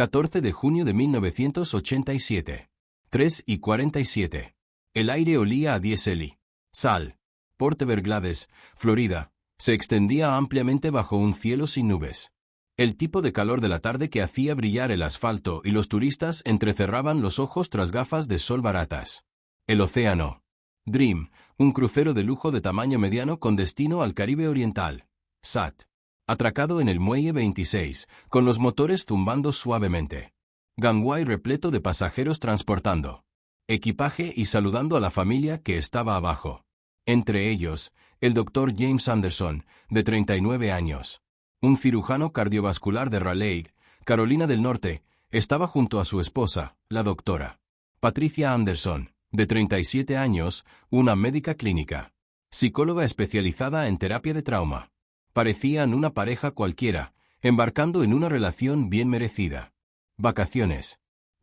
14 de junio de 1987. 3:47. El aire olía a diésel y sal. Port Everglades, Florida, se extendía ampliamente bajo un cielo sin nubes. El tipo de calor de la tarde que hacía brillar el asfalto y los turistas entrecerraban los ojos tras gafas de sol baratas. El océano. Dream, un crucero de lujo de tamaño mediano con destino al Caribe Oriental. SAT. Atracado en el muelle 26, con los motores zumbando suavemente. Gangway repleto de pasajeros transportando equipaje y saludando a la familia que estaba abajo. Entre ellos, el Dr. James Anderson, de 39 años. Un cirujano cardiovascular de Raleigh, Carolina del Norte, estaba junto a su esposa, la doctora Patricia Anderson, de 37 años, una médica clínica. Psicóloga especializada en terapia de trauma. Parecían una pareja cualquiera, embarcando en una relación bien merecida. Vacaciones.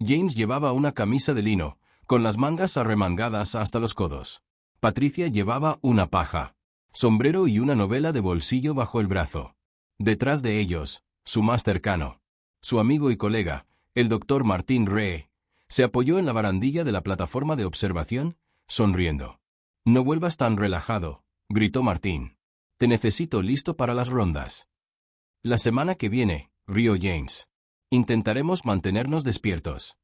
James llevaba una camisa de lino, con las mangas arremangadas hasta los codos. Patricia llevaba una paja, sombrero y una novela de bolsillo bajo el brazo. Detrás de ellos, su más cercano, su amigo y colega, el Dr. Martin Ree, se apoyó en la barandilla de la plataforma de observación, sonriendo. «No vuelvas tan relajado», gritó Martin. «Te necesito listo para las rondas». «La semana que viene», rió James. «Intentaremos mantenernos despiertos».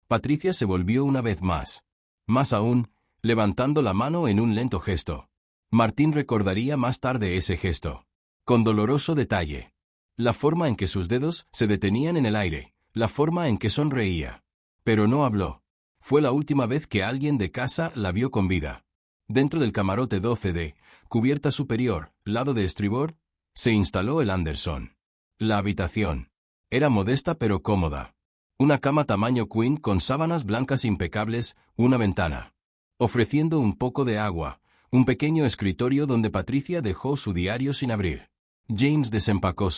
Patricia se volvió una vez más. Más aún, levantando la mano en un lento gesto. Martin recordaría más tarde ese gesto. Con doloroso detalle. La forma en que sus dedos se detenían en el aire, la forma en que sonreía. Pero no habló. Fue la última vez que alguien de casa la vio con vida. Dentro del camarote 12D, cubierta superior, lado de estribor, se instaló el Anderson. La habitación. Era modesta pero cómoda. Una cama tamaño queen con sábanas blancas impecables, una ventana. Ofreciendo un poco de agua, un pequeño escritorio donde Patricia dejó su diario sin abrir. James desempacó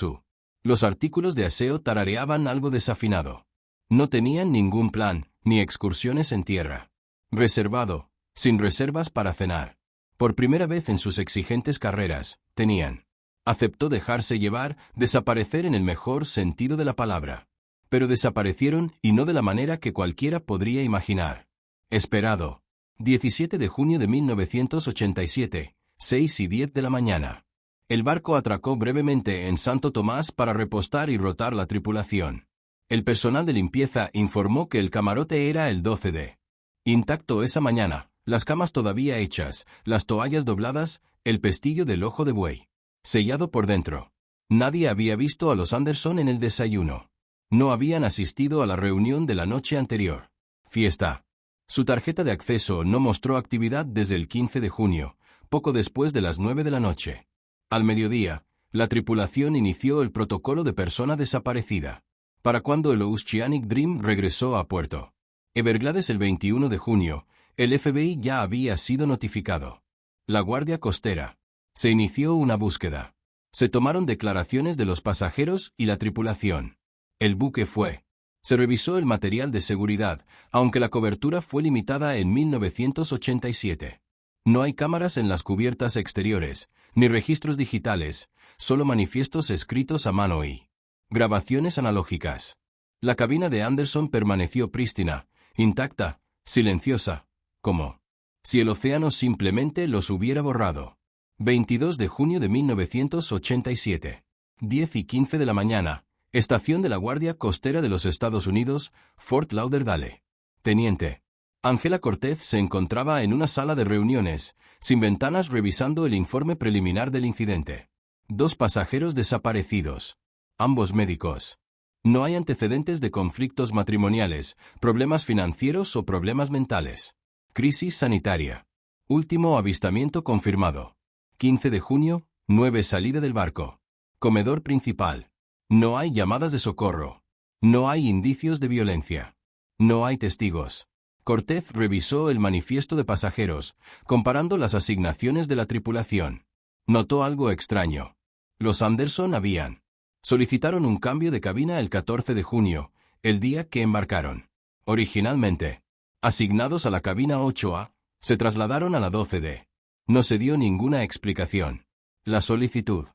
Los artículos de aseo tarareaban algo desafinado. No tenían ningún plan, ni excursiones en tierra. Reservado, sin reservas para cenar. Por primera vez en sus exigentes carreras, tenían. Aceptó dejarse llevar, desaparecer en el mejor sentido de la palabra. Pero desaparecieron y no de la manera que cualquiera podría imaginar. Esperado. 17 de junio de 1987, 6:10 de la mañana. El barco atracó brevemente en Santo Tomás para repostar y rotar la tripulación. El personal de limpieza informó que el camarote era el 12D. Intacto esa mañana, las camas todavía hechas, las toallas dobladas, el pestillo del ojo de buey. Sellado por dentro. Nadie había visto a los Anderson en el desayuno. No habían asistido a la reunión de la noche anterior. Fiesta. Su tarjeta de acceso no mostró actividad desde el 15 de junio, poco después de las 9 de la noche. Al mediodía, la tripulación inició el protocolo de persona desaparecida. Para cuando el Oceanic Dream regresó a puerto Everglades el 21 de junio, el FBI ya había sido notificado. La Guardia Costera. Se inició una búsqueda. Se tomaron declaraciones de los pasajeros y la tripulación. El buque fue. Se revisó el material de seguridad, aunque la cobertura fue limitada en 1987. No hay cámaras en las cubiertas exteriores, ni registros digitales, solo manifiestos escritos a mano y grabaciones analógicas. La cabina de Anderson permaneció prístina, intacta, silenciosa, como si el océano simplemente los hubiera borrado. 22 de junio de 1987. 10:15 de la mañana. Estación de la Guardia Costera de los Estados Unidos, Fort Lauderdale. Teniente. Ángela Cortez se encontraba en una sala de reuniones, sin ventanas revisando el informe preliminar del incidente. 2 pasajeros desaparecidos. Ambos médicos. No hay antecedentes de conflictos matrimoniales, problemas financieros o problemas mentales. Crisis sanitaria. Último avistamiento confirmado. 15 de junio, 9 salida del barco. Comedor principal. No hay llamadas de socorro. No hay indicios de violencia. No hay testigos. Cortez revisó el manifiesto de pasajeros, comparando las asignaciones de la tripulación. Notó algo extraño. Los Anderson habían solicitaron un cambio de cabina el 14 de junio, el día que embarcaron. Originalmente asignados a la cabina 8A, se trasladaron a la 12D. No se dio ninguna explicación. La solicitud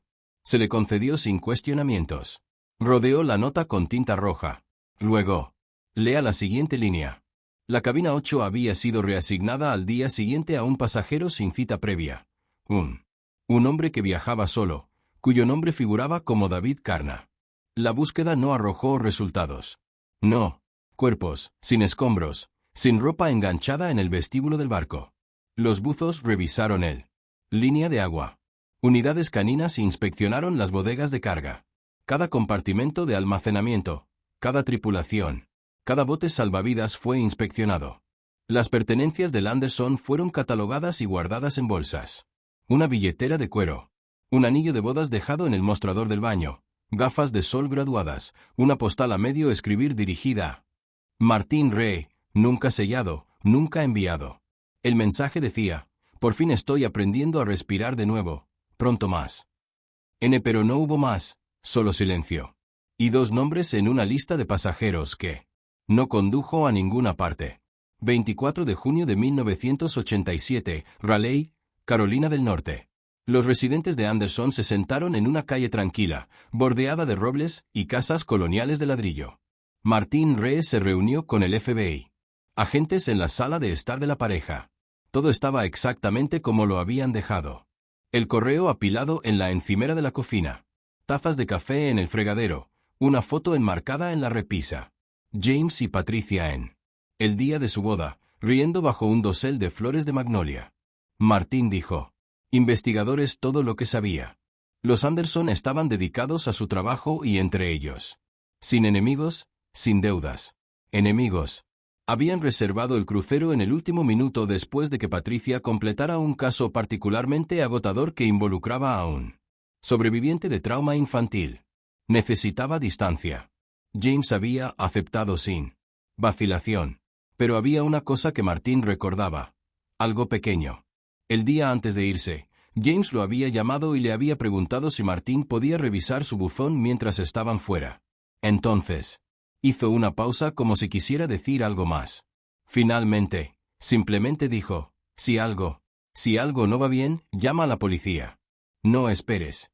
se le concedió sin cuestionamientos. Rodeó la nota con tinta roja. Luego, lea la siguiente línea. La cabina 8 había sido reasignada al día siguiente a un pasajero sin cita previa. Un hombre que viajaba solo, cuyo nombre figuraba como David Carna. La búsqueda no arrojó resultados. No. Cuerpos, sin escombros, sin ropa enganchada en el vestíbulo del barco. Los buzos revisaron línea de agua. Unidades caninas inspeccionaron las bodegas de carga. Cada compartimento de almacenamiento, cada tripulación, cada bote salvavidas fue inspeccionado. Las pertenencias del Anderson fueron catalogadas y guardadas en bolsas. Una billetera de cuero. Un anillo de bodas dejado en el mostrador del baño. Gafas de sol graduadas. Una postal a medio escribir dirigida a Martín Rey, nunca sellado, nunca enviado. El mensaje decía: por fin estoy aprendiendo a respirar de nuevo, pronto más. Pero no hubo más, solo silencio. Y 2 nombres en una lista de pasajeros que no condujo a ninguna parte. 24 de junio de 1987, Raleigh, Carolina del Norte. Los residentes de Anderson se sentaron en una calle tranquila, bordeada de robles y casas coloniales de ladrillo. Martín Reyes se reunió con el FBI. Agentes en la sala de estar de la pareja. Todo estaba exactamente como lo habían dejado. El correo apilado en la encimera de la cocina. Tazas de café en el fregadero. Una foto enmarcada en la repisa. James y Patricia el día de su boda, riendo bajo un dosel de flores de magnolia. Martín dijo: investigadores todo lo que sabía. Los Anderson estaban dedicados a su trabajo y entre ellos. Sin enemigos, sin deudas. Enemigos. Habían reservado el crucero en el último minuto después de que Patricia completara un caso particularmente agotador que involucraba a un sobreviviente de trauma infantil. Necesitaba distancia. James había aceptado sin vacilación. Pero había una cosa que Martín recordaba. Algo pequeño. El día antes de irse, James lo había llamado y le había preguntado si Martín podía revisar su buzón mientras estaban fuera. Entonces, hizo una pausa como si quisiera decir algo más. Finalmente, simplemente dijo: si algo no va bien, llama a la policía. No esperes.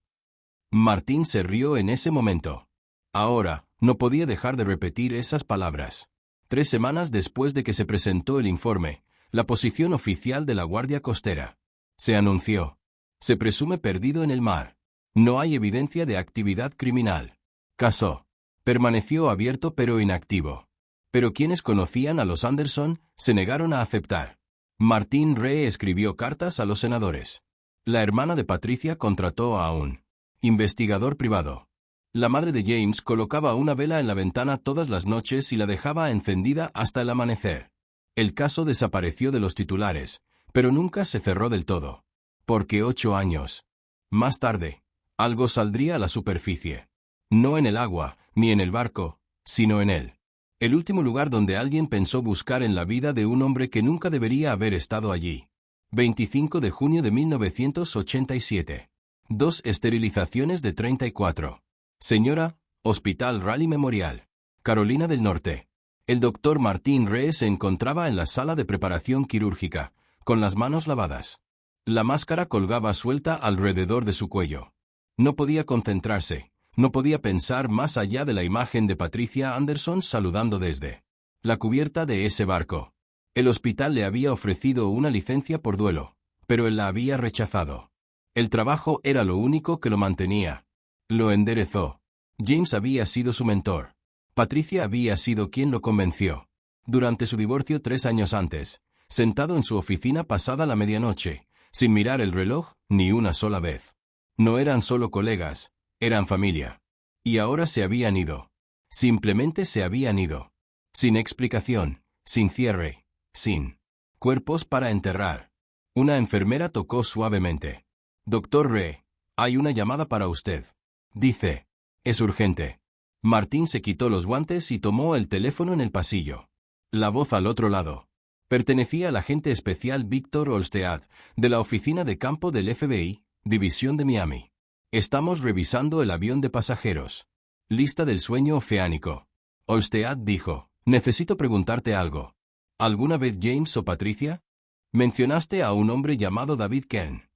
Martín se rió en ese momento. Ahora, no podía dejar de repetir esas palabras. 3 semanas después de que se presentó el informe, la posición oficial de la Guardia Costera. Se anunció: se presume perdido en el mar. No hay evidencia de actividad criminal. Caso permaneció abierto pero inactivo. Pero quienes conocían a los Anderson se negaron a aceptar. Martín Rey escribió cartas a los senadores. La hermana de Patricia contrató a un investigador privado. La madre de James colocaba una vela en la ventana todas las noches y la dejaba encendida hasta el amanecer. El caso desapareció de los titulares, pero nunca se cerró del todo. Porque 8 años más tarde, algo saldría a la superficie. No en el agua, ni en el barco, sino en él. El último lugar donde alguien pensó buscar en la vida de un hombre que nunca debería haber estado allí. 25 de junio de 1987. 2 esterilizaciones de 34. Señora, Hospital Raleigh Memorial, Carolina del Norte. El doctor Martín Reyes se encontraba en la sala de preparación quirúrgica, con las manos lavadas. La máscara colgaba suelta alrededor de su cuello. No podía concentrarse, no podía pensar más allá de la imagen de Patricia Anderson saludando desde la cubierta de ese barco. El hospital le había ofrecido una licencia por duelo, pero él la había rechazado. El trabajo era lo único que lo mantenía. Lo enderezó. James había sido su mentor. Patricia había sido quien lo convenció. Durante su divorcio 3 años antes, sentado en su oficina pasada la medianoche, sin mirar el reloj ni una sola vez. No eran solo colegas, eran familia. Y ahora se habían ido. Simplemente se habían ido. Sin explicación, sin cierre, sin cuerpos para enterrar. Una enfermera tocó suavemente. Doctor Rey, hay una llamada para usted. Dice: es urgente. Martín se quitó los guantes y tomó el teléfono en el pasillo. La voz al otro lado pertenecía al agente especial Víctor Olstead, de la oficina de campo del FBI, División de Miami. Estamos revisando el avión de pasajeros. Lista del sueño oceánico. Olstead dijo: necesito preguntarte algo. ¿Alguna vez James o Patricia? Mencionaste a un hombre llamado David Kern.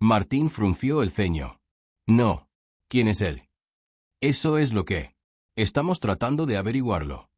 Martín frunció el ceño. No. ¿Quién es él? Eso es lo que Estamos tratando de averiguarlo.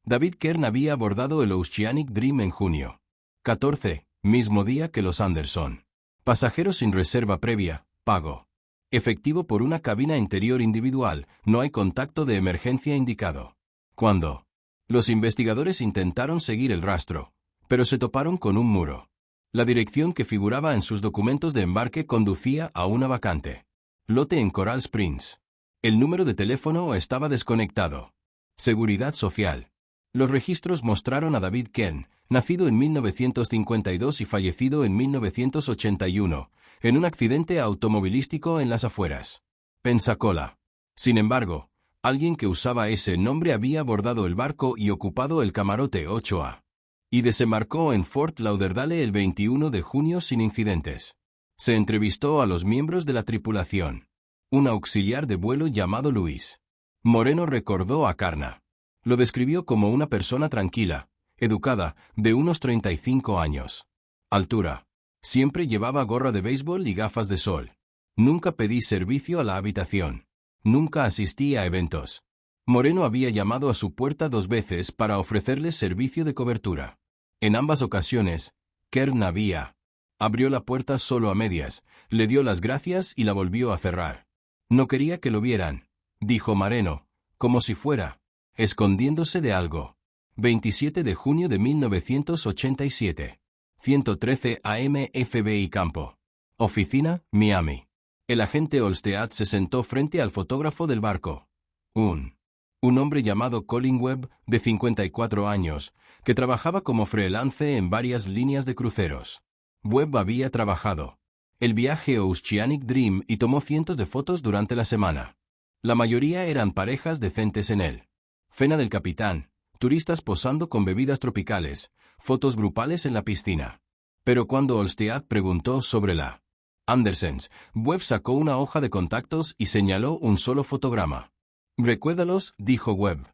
David Kern había abordado el Oceanic Dream en junio 14, mismo día que los Anderson. Pasajeros sin reserva previa, pago. Efectivo por una cabina interior individual, no hay contacto de emergencia indicado. ¿Cuándo? Los investigadores intentaron seguir el rastro, pero se toparon con un muro. La dirección que figuraba en sus documentos de embarque conducía a una vacante. Lote en Coral Springs. El número de teléfono estaba desconectado. Seguridad social. Los registros mostraron a David Kern, nacido en 1952 y fallecido en 1981, en un accidente automovilístico en las afueras. Pensacola. Sin embargo, alguien que usaba ese nombre había abordado el barco y ocupado el camarote 8A. Y desembarcó en Fort Lauderdale el 21 de junio sin incidentes. Se entrevistó a los miembros de la tripulación. Un auxiliar de vuelo llamado Luis Moreno recordó a Carna. Lo describió como una persona tranquila, educada, de unos 35 años. Altura. Siempre llevaba gorra de béisbol y gafas de sol. Nunca pedí servicio a la habitación. Nunca asistí a eventos. Moreno había llamado a su puerta 2 veces para ofrecerles servicio de cobertura. En ambas ocasiones, Kern abrió la puerta solo a medias, le dio las gracias y la volvió a cerrar. No quería que lo vieran, dijo Moreno, como si fuera escondiéndose de algo. 27 de junio de 1987. 113 AM FBI Campo. Oficina, Miami. El agente Olstead se sentó frente al fotógrafo del barco. Un hombre llamado Colin Webb, de 54 años, que trabajaba como freelance en varias líneas de cruceros. Webb había trabajado el viaje Oceanic Dream y tomó cientos de fotos durante la semana. La mayoría eran parejas decentes en él. Cena del capitán, turistas posando con bebidas tropicales, fotos grupales en la piscina. Pero cuando Olstead preguntó sobre la Andersons, Webb sacó una hoja de contactos y señaló un solo fotograma. «Recuérdalos», dijo Webb.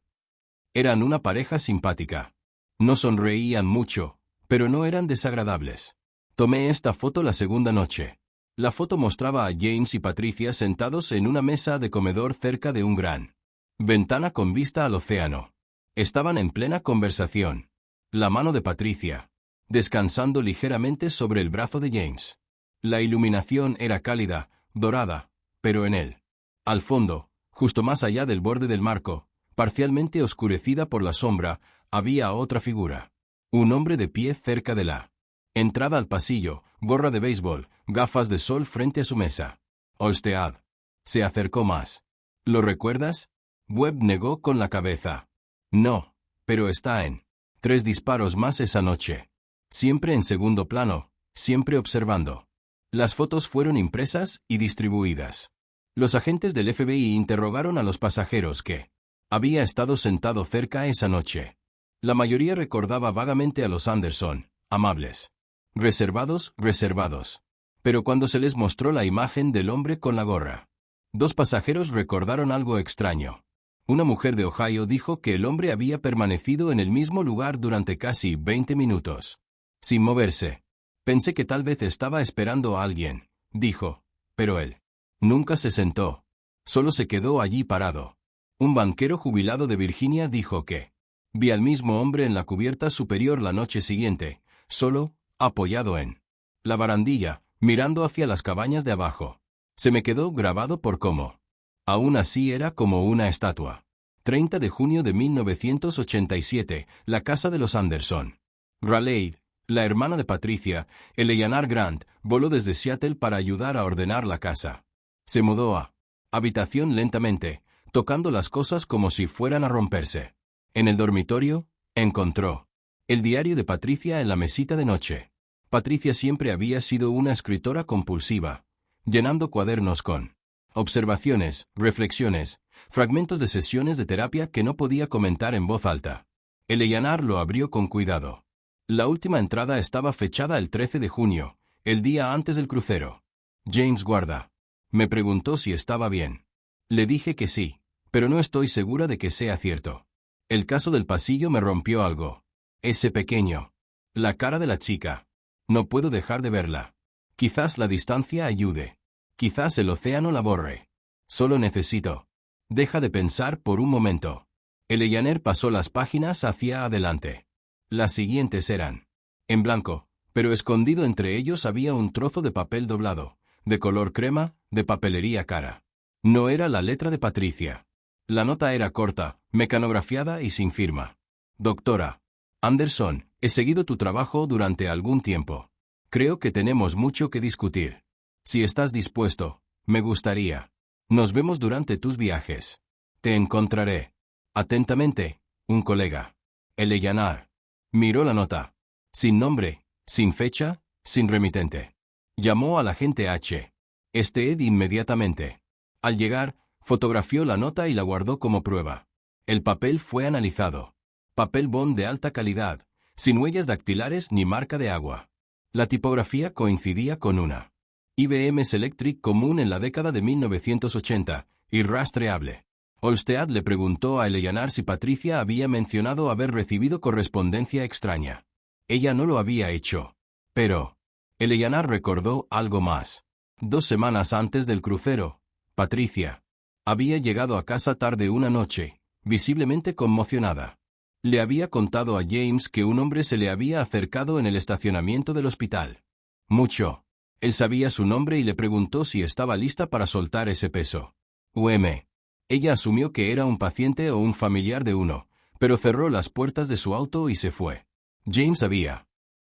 Eran una pareja simpática. No sonreían mucho, pero no eran desagradables. Tomé esta foto la segunda noche. La foto mostraba a James y Patricia sentados en una mesa de comedor cerca de un gran ventana con vista al océano. Estaban en plena conversación. La mano de Patricia, descansando ligeramente sobre el brazo de James. La iluminación era cálida, dorada, pero en él, al fondo, justo más allá del borde del marco, parcialmente oscurecida por la sombra, había otra figura. Un hombre de pie cerca de la entrada al pasillo, gorra de béisbol, gafas de sol frente a su mesa. Olstead se acercó más. ¿Lo recuerdas? Webb negó con la cabeza. No, pero está en 3 disparos más esa noche. Siempre en segundo plano, siempre observando. Las fotos fueron impresas y distribuidas. Los agentes del FBI interrogaron a los pasajeros que había estado sentado cerca esa noche. La mayoría recordaba vagamente a los Anderson, amables. Reservados. Pero cuando se les mostró la imagen del hombre con la gorra, 2 pasajeros recordaron algo extraño. Una mujer de Ohio dijo que el hombre había permanecido en el mismo lugar durante casi 20 minutos, sin moverse. Pensé que tal vez estaba esperando a alguien, dijo, pero él nunca se sentó. Solo se quedó allí parado. Un banquero jubilado de Virginia dijo que vi al mismo hombre en la cubierta superior la noche siguiente, solo, apoyado en la barandilla, mirando hacia las cabañas de abajo. Se me quedó grabado por cómo. Aún así era como una estatua. 30 de junio de 1987, la casa de los Anderson. Raleigh, la hermana de Patricia, Eleanor Grant, voló desde Seattle para ayudar a ordenar la casa. Se mudó a habitación lentamente, tocando las cosas como si fueran a romperse. En el dormitorio, encontró el diario de Patricia en la mesita de noche. Patricia siempre había sido una escritora compulsiva, llenando cuadernos con observaciones, reflexiones, fragmentos de sesiones de terapia que no podía comentar en voz alta. Eleanor lo abrió con cuidado. La última entrada estaba fechada el 13 de junio, el día antes del crucero. James guarda. Me preguntó si estaba bien. Le dije que sí, pero no estoy segura de que sea cierto. El caso del pasillo me rompió algo. Ese pequeño. La cara de la chica. No puedo dejar de verla. Quizás la distancia ayude. Quizás el océano la borre. Solo necesito Deja de pensar por un momento. Eleanor pasó las páginas hacia adelante. Las siguientes eran en blanco, pero escondido entre ellos había un trozo de papel doblado, de color crema, de papelería cara. No era la letra de Patricia. La nota era corta, mecanografiada y sin firma. Doctora Anderson, he seguido tu trabajo durante algún tiempo. Creo que tenemos mucho que discutir. Si estás dispuesto, me gustaría. Nos vemos durante tus viajes. Te encontraré. Atentamente, un colega. Eleanor. Miró la nota. Sin nombre, sin fecha, sin remitente. Llamó al agente H. Ed inmediatamente. Al llegar, fotografió la nota y la guardó como prueba. El papel fue analizado. Papel bond de alta calidad, sin huellas dactilares ni marca de agua. La tipografía coincidía con una IBM Selectric común en la década de 1980, y rastreable. Olmsted le preguntó a Eleanor si Patricia había mencionado haber recibido correspondencia extraña. Ella no lo había hecho. Pero Eleanor recordó algo más. 2 semanas antes del crucero, Patricia había llegado a casa tarde una noche, visiblemente conmocionada. Le había contado a James que un hombre se le había acercado en el estacionamiento del hospital. Mucho. Él sabía su nombre y le preguntó si estaba lista para soltar ese peso. Ella asumió que era un paciente o un familiar de uno, pero cerró las puertas de su auto y se fue. James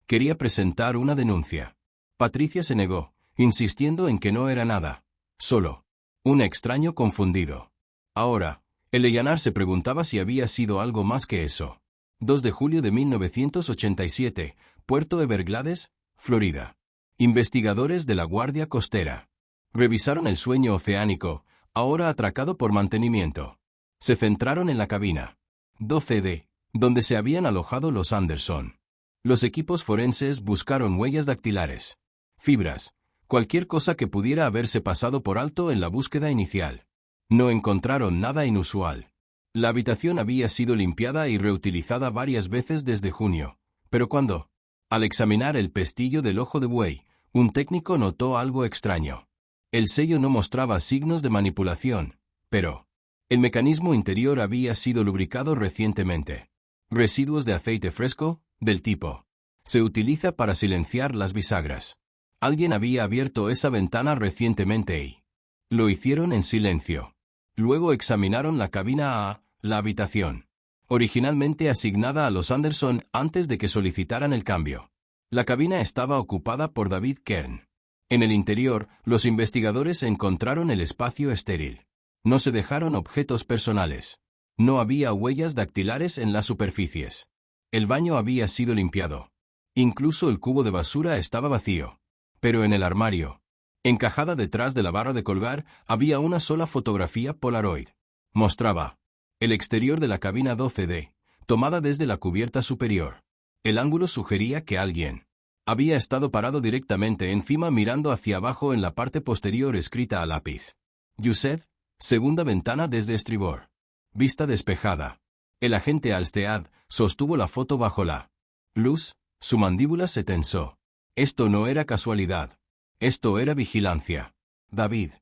quería presentar una denuncia. Patricia se negó, insistiendo en que no era nada. Solo un extraño confundido. Ahora, Eleanor se preguntaba si había sido algo más que eso. 2 de julio de 1987, Puerto Everglades, Florida. Investigadores de la Guardia Costera revisaron el sueño oceánico, ahora atracado por mantenimiento. Se centraron en la cabina 12D, donde se habían alojado los Anderson. Los equipos forenses buscaron huellas dactilares, fibras, cualquier cosa que pudiera haberse pasado por alto en la búsqueda inicial. No encontraron nada inusual. La habitación había sido limpiada y reutilizada varias veces desde junio, pero cuando, al examinar el pestillo del ojo de buey, un técnico notó algo extraño. El sello no mostraba signos de manipulación, pero el mecanismo interior había sido lubricado recientemente. Residuos de aceite fresco, del tipo se utiliza para silenciar las bisagras. Alguien había abierto esa ventana recientemente y lo hicieron en silencio. Luego examinaron la cabina A, la habitación originalmente asignada a los Anderson antes de que solicitaran el cambio. La cabina estaba ocupada por David Kern. En el interior, los investigadores encontraron el espacio estéril. No se dejaron objetos personales. No había huellas dactilares en las superficies. El baño había sido limpiado. Incluso el cubo de basura estaba vacío. Pero en el armario, encajada detrás de la barra de colgar, había una sola fotografía Polaroid. Mostraba el exterior de la cabina 12D, tomada desde la cubierta superior. El ángulo sugería que alguien había estado parado directamente encima mirando hacia abajo en la parte posterior escrita a lápiz. Yusef, segunda ventana desde estribor. Vista despejada. El agente Olmsted sostuvo la foto bajo la luz, su mandíbula se tensó. Esto no era casualidad. Esto era vigilancia. David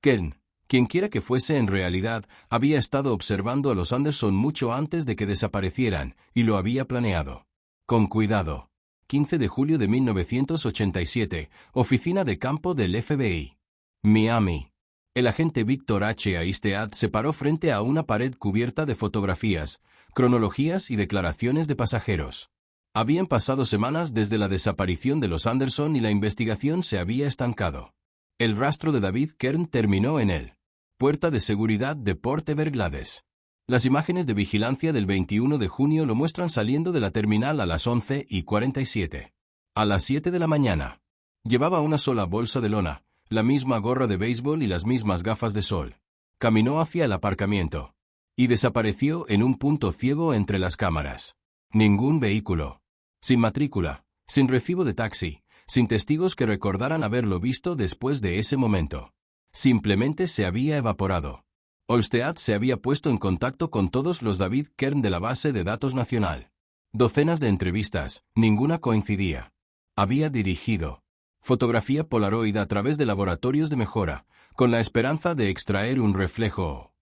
Kern, quienquiera que fuese en realidad, había estado observando a los Anderson mucho antes de que desaparecieran, y lo había planeado. Con cuidado. 15 de julio de 1987, Oficina de Campo del FBI. Miami. El agente Victor H. Olmsted se paró frente a una pared cubierta de fotografías, cronologías y declaraciones de pasajeros. Habían pasado semanas desde la desaparición de los Anderson y la investigación se había estancado. El rastro de David Kern terminó en él. Puerta de seguridad de Port Everglades. Las imágenes de vigilancia del 21 de junio lo muestran saliendo de la terminal a las 11:47. A las 7 de la mañana. Llevaba una sola bolsa de lona, la misma gorra de béisbol y las mismas gafas de sol. Caminó hacia el aparcamiento. Y desapareció en un punto ciego entre las cámaras. Ningún vehículo. Sin matrícula, sin recibo de taxi, sin testigos que recordaran haberlo visto después de ese momento. Simplemente se había evaporado. Olmsted se había puesto en contacto con todos los David Kern de la base de datos nacional. Docenas de entrevistas, ninguna coincidía. Había dirigido fotografía Polaroid a través de laboratorios de mejora, con la esperanza de extraer un reflejo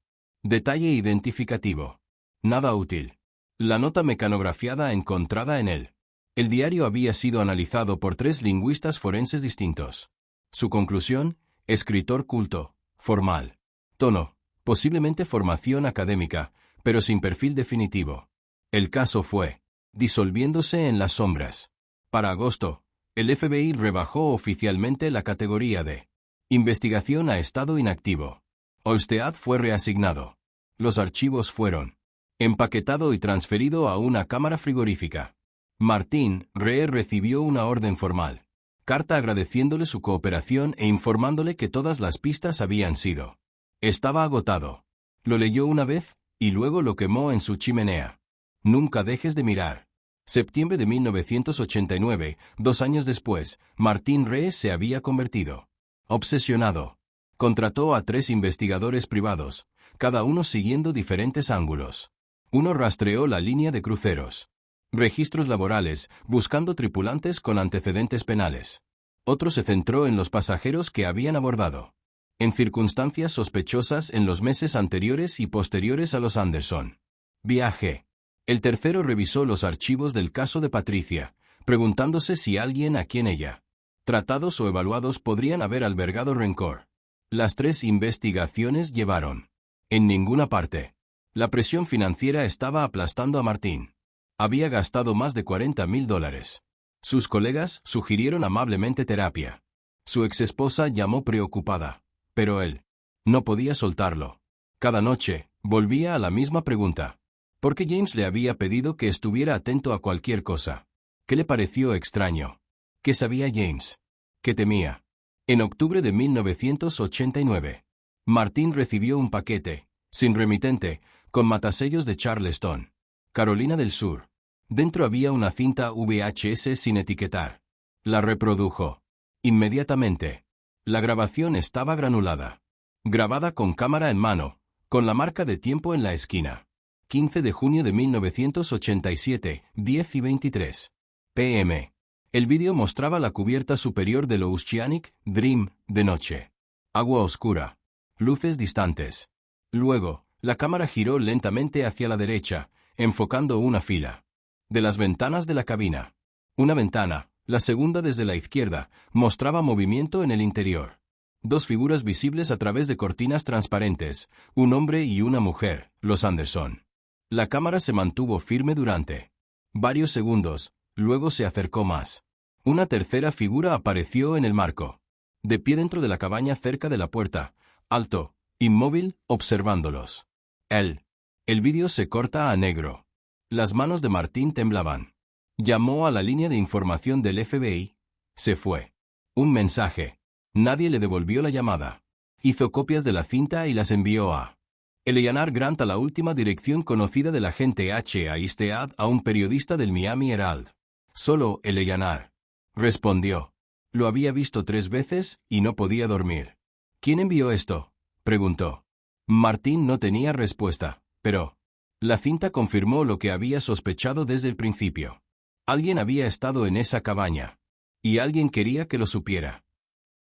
Detalle identificativo. Nada útil. La nota mecanografiada encontrada en él. El diario había sido analizado por 3 lingüistas forenses distintos. Su conclusión: escritor culto, formal. Tono: posiblemente formación académica, pero sin perfil definitivo. El caso fue disolviéndose en las sombras. Para agosto, el FBI rebajó oficialmente la categoría de investigación a estado inactivo. Olmsted fue reasignado. Los archivos fueron empaquetado y transferido a una cámara frigorífica. Martin Ree recibió una orden formal. Carta agradeciéndole su cooperación e informándole que todas las pistas habían sido. Estaba agotado. Lo leyó una vez, y luego lo quemó en su chimenea. Nunca dejes de mirar. Septiembre de 1989, 2 años después, Martin Ree se había convertido obsesionado. Contrató a 3 investigadores privados, cada uno siguiendo diferentes ángulos. Uno rastreó la línea de cruceros. Registros laborales, buscando tripulantes con antecedentes penales. Otro se centró en los pasajeros que habían abordado en circunstancias sospechosas en los meses anteriores y posteriores a los Anderson. Viaje. El tercero revisó los archivos del caso de Patricia, preguntándose si alguien a quien ella tratados o evaluados podrían haber albergado rencor. Las 3 investigaciones llevaron en ninguna parte. La presión financiera estaba aplastando a Martin. Había gastado más de $40,000. Sus colegas sugirieron amablemente terapia. Su exesposa llamó preocupada, pero él no podía soltarlo. Cada noche, volvía a la misma pregunta. ¿Por qué James le había pedido que estuviera atento a cualquier cosa? ¿Qué le pareció extraño? ¿Qué sabía James? ¿Qué temía? En octubre de 1989, Martin recibió un paquete, sin remitente, con matasellos de Charleston, Carolina del Sur. Dentro había una cinta VHS sin etiquetar. La reprodujo. Inmediatamente. La grabación estaba granulada. Grabada con cámara en mano, con la marca de tiempo en la esquina. 15 de junio de 1987, 10:23 p.m. El vídeo mostraba la cubierta superior del Oceanic Dream, de noche. Agua oscura. Luces distantes. Luego, la cámara giró lentamente hacia la derecha, enfocando una fila de las ventanas de la cabina. Una ventana, la segunda desde la izquierda, mostraba movimiento en el interior. 2 figuras visibles a través de cortinas transparentes, un hombre y una mujer, los Anderson. La cámara se mantuvo firme durante varios segundos, luego se acercó más. Una tercera figura apareció en el marco, de pie dentro de la cabaña cerca de la puerta, alto, inmóvil, observándolos. El vídeo se corta a negro. Las manos de Martin temblaban. Llamó a la línea de información del FBI. Se fue. Un mensaje. Nadie le devolvió la llamada. Hizo copias de la cinta y las envió a Eleanor Grant, a la última dirección conocida del agente H. Olmsted, a un periodista del Miami Herald. Solo Eleanor respondió. Lo había visto 3 veces y no podía dormir. ¿Quién envió esto?, preguntó. Martin no tenía respuesta, pero la cinta confirmó lo que había sospechado desde el principio. Alguien había estado en esa cabaña. Y alguien quería que lo supiera.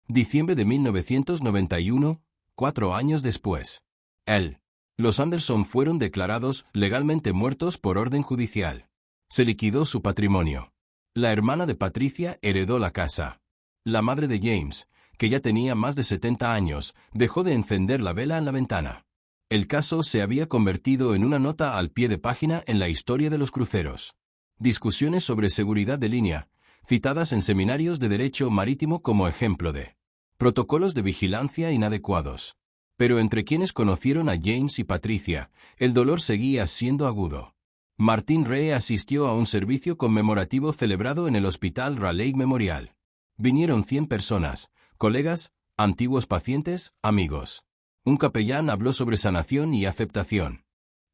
Diciembre de 1991, 4 años después. Los Anderson fueron declarados legalmente muertos por orden judicial. Se liquidó su patrimonio. La hermana de Patricia heredó la casa. La madre de James, que ya tenía más de 70 años, dejó de encender la vela en la ventana. El caso se había convertido en una nota al pie de página en la historia de los cruceros. Discusiones sobre seguridad de línea, citadas en seminarios de derecho marítimo como ejemplo de protocolos de vigilancia inadecuados. Pero entre quienes conocieron a James y Patricia, el dolor seguía siendo agudo. Martin Ree asistió a un servicio conmemorativo celebrado en el Hospital Raleigh Memorial. Vinieron 100 personas, colegas, antiguos pacientes, amigos. Un capellán habló sobre sanación y aceptación.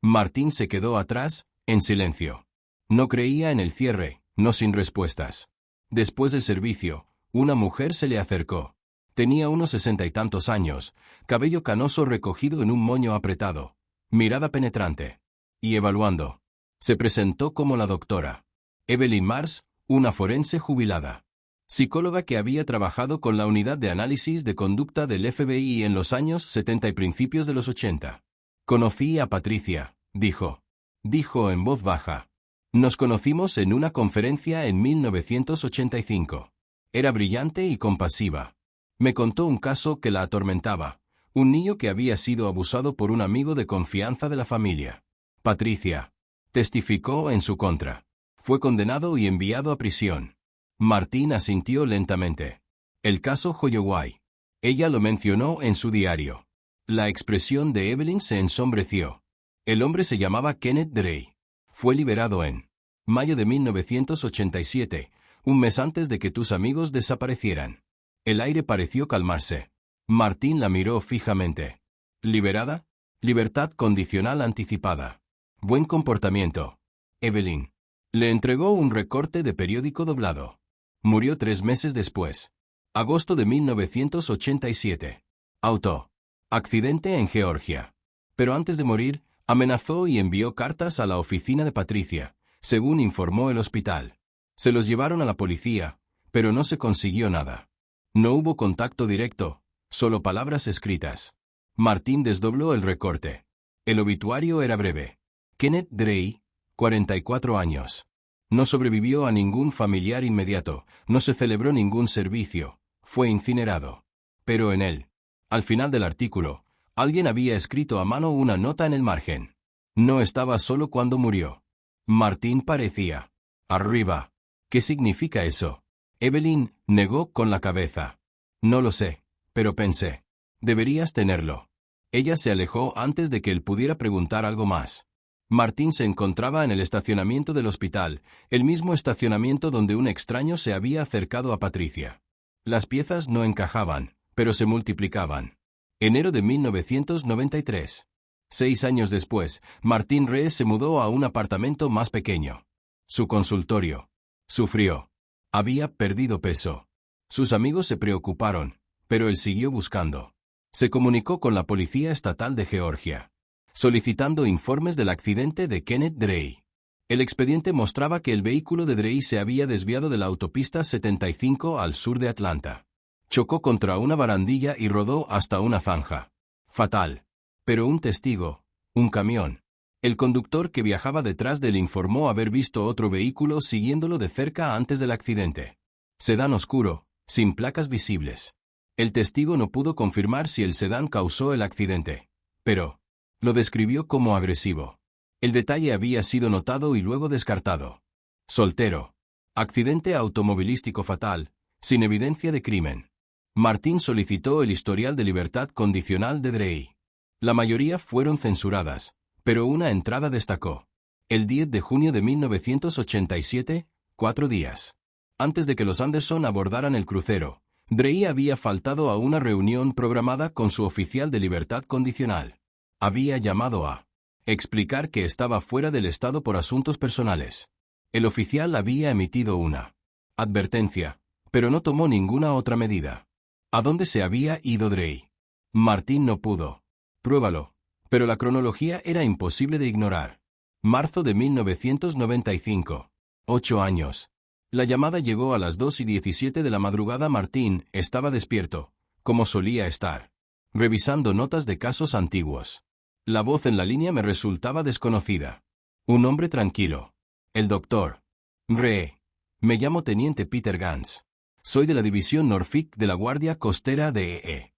Martin se quedó atrás, en silencio. No creía en el cierre, no sin respuestas. Después del servicio, una mujer se le acercó. Tenía unos 60 y tantos años, cabello canoso recogido en un moño apretado, mirada penetrante. Y evaluando. Se presentó como la doctora Evelyn Mars, una forense jubilada. Psicóloga que había trabajado con la unidad de análisis de conducta del FBI en los años 70 y principios de los 80. Conocí a Patricia, dijo. Dijo en voz baja. Nos conocimos en una conferencia en 1985. Era brillante y compasiva. Me contó un caso que la atormentaba, un niño que había sido abusado por un amigo de confianza de la familia. Patricia testificó en su contra. Fue condenado y enviado a prisión. Martín asintió lentamente. El caso Holloway. Ella lo mencionó en su diario. La expresión de Evelyn se ensombreció. El hombre se llamaba Kenneth Drey. Fue liberado en mayo de 1987, un mes antes de que tus amigos desaparecieran. El aire pareció calmarse. Martín la miró fijamente. ¿Liberada? Libertad condicional anticipada. Buen comportamiento. Evelyn. Le entregó un recorte de periódico doblado. Murió 3 meses después. Agosto de 1987. Auto. Accidente en Georgia. Pero antes de morir, amenazó y envió cartas a la oficina de Patricia, según informó el hospital. Se los llevaron a la policía, pero no se consiguió nada. No hubo contacto directo, solo palabras escritas. Martín desdobló el recorte. El obituario era breve. Kenneth Drey, 44 años. No sobrevivió a ningún familiar inmediato, no se celebró ningún servicio, fue incinerado. Pero en él, al final del artículo, alguien había escrito a mano una nota en el margen. No estaba solo cuando murió. Martín parecía. Arriba. ¿Qué significa eso? Evelyn negó con la cabeza. No lo sé, pero pensé. Deberías tenerlo. Ella se alejó antes de que él pudiera preguntar algo más. Martín se encontraba en el estacionamiento del hospital, el mismo estacionamiento donde un extraño se había acercado a Patricia. Las piezas no encajaban, pero se multiplicaban. Enero de 1993. 6 años después, Martín Reyes se mudó a un apartamento más pequeño. Su consultorio. Sufrió. Había perdido peso. Sus amigos se preocuparon, pero él siguió buscando. Se comunicó con la Policía Estatal de Georgia, solicitando informes del accidente de Kenneth Drey. El expediente mostraba que el vehículo de Drey se había desviado de la autopista 75 al sur de Atlanta. Chocó contra una barandilla y rodó hasta una zanja. Fatal. Pero un testigo, un camión. El conductor que viajaba detrás de él informó haber visto otro vehículo siguiéndolo de cerca antes del accidente. Sedán oscuro, sin placas visibles. El testigo no pudo confirmar si el sedán causó el accidente, pero lo describió como agresivo. El detalle había sido notado y luego descartado. Soltero. Accidente automovilístico fatal, sin evidencia de crimen. Martín solicitó el historial de libertad condicional de Drey. La mayoría fueron censuradas, pero una entrada destacó. El 10 de junio de 1987, 4 días antes de que los Anderson abordaran el crucero, Drey había faltado a una reunión programada con su oficial de libertad condicional. Había llamado a explicar que estaba fuera del estado por asuntos personales. El oficial había emitido una advertencia, pero no tomó ninguna otra medida. ¿A dónde se había ido Drey? Martín no pudo. Pruébalo. Pero la cronología era imposible de ignorar. Marzo de 1995. 8 años. La llamada llegó a las 2:17 de la madrugada. Martín estaba despierto, como solía estar, revisando notas de casos antiguos. La voz en la línea me resultaba desconocida. Un hombre tranquilo. El doctor. Me llamo Teniente Peter Gans. Soy de la División Norfolk de la Guardia Costera de EE.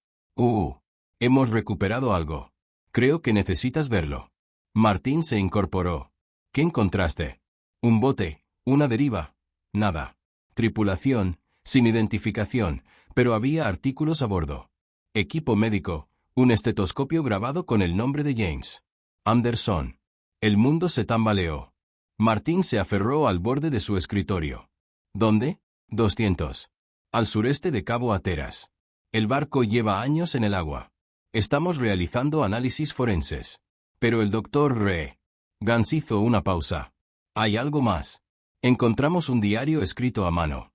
Hemos recuperado algo. Creo que necesitas verlo. Martín se incorporó. ¿Qué encontraste? Un bote, una deriva. Nada. Tripulación, sin identificación, pero había artículos a bordo. Equipo médico, un estetoscopio grabado con el nombre de James Anderson. El mundo se tambaleó. Martín se aferró al borde de su escritorio. ¿Dónde? 200. Al sureste de Cabo Hatteras. El barco lleva años en el agua. Estamos realizando análisis forenses. Pero el doctor Gans hizo una pausa. Hay algo más. Encontramos un diario escrito a mano.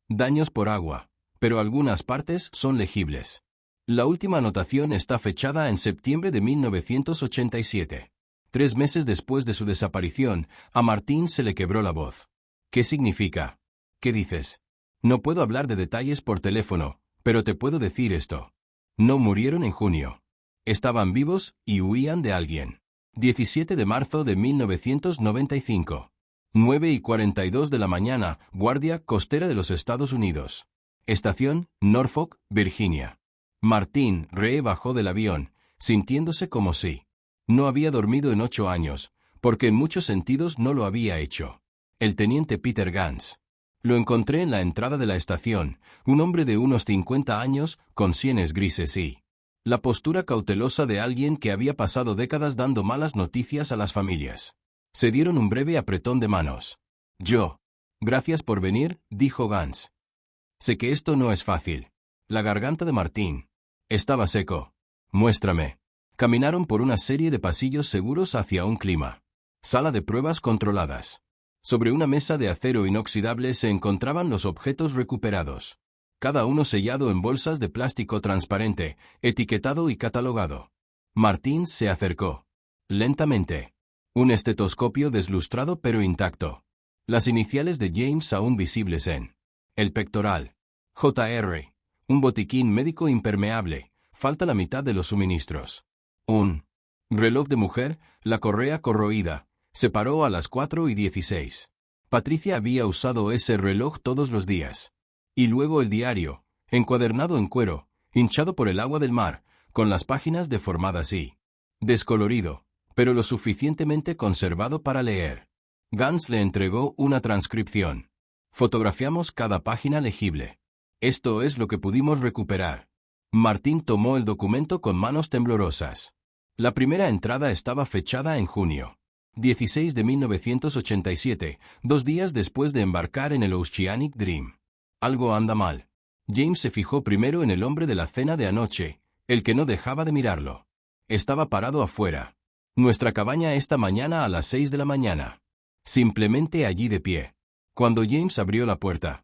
Daños por agua, pero algunas partes son legibles. La última anotación está fechada en septiembre de 1987. 3 meses después de su desaparición, a Martín se le quebró la voz. ¿Qué significa? ¿Qué dices? No puedo hablar de detalles por teléfono, pero te puedo decir esto. No murieron en junio. Estaban vivos y huían de alguien. 17 de marzo de 1995. 9:42 de la mañana, Guardia Costera de los Estados Unidos. Estación, Norfolk, Virginia. Martín Ree bajó del avión, sintiéndose como si no había dormido en 8 años, porque en muchos sentidos no lo había hecho. El teniente Peter Gans. Lo encontré en la entrada de la estación, un hombre de unos 50 años, con sienes grises y la postura cautelosa de alguien que había pasado décadas dando malas noticias a las familias. Se dieron un breve apretón de manos. Gracias por venir, dijo Gans. Sé que esto no es fácil. La garganta de Martín estaba seco. Muéstrame. Caminaron por una serie de pasillos seguros hacia un clima. Sala de pruebas controladas. Sobre una mesa de acero inoxidable se encontraban los objetos recuperados. Cada uno sellado en bolsas de plástico transparente, etiquetado y catalogado. Martín se acercó. Lentamente. Un estetoscopio deslustrado pero intacto. Las iniciales de James aún visibles en el pectoral. J.R. Un botiquín médico impermeable. Falta la mitad de los suministros. Un reloj de mujer, la correa corroída. Se paró a las 4:16. Patricia había usado ese reloj todos los días. Y luego el diario, encuadernado en cuero, hinchado por el agua del mar, con las páginas deformadas y descolorido, pero lo suficientemente conservado para leer. Gans le entregó una transcripción. Fotografiamos cada página legible. Esto es lo que pudimos recuperar. Martín tomó el documento con manos temblorosas. La primera entrada estaba fechada en junio 16 de 1987, 2 días después de embarcar en el Oceanic Dream. Algo anda mal. James se fijó primero en el hombre de la cena de anoche, el que no dejaba de mirarlo. Estaba parado afuera. Nuestra cabaña esta mañana a las 6 de la mañana. Simplemente allí de pie. Cuando James abrió la puerta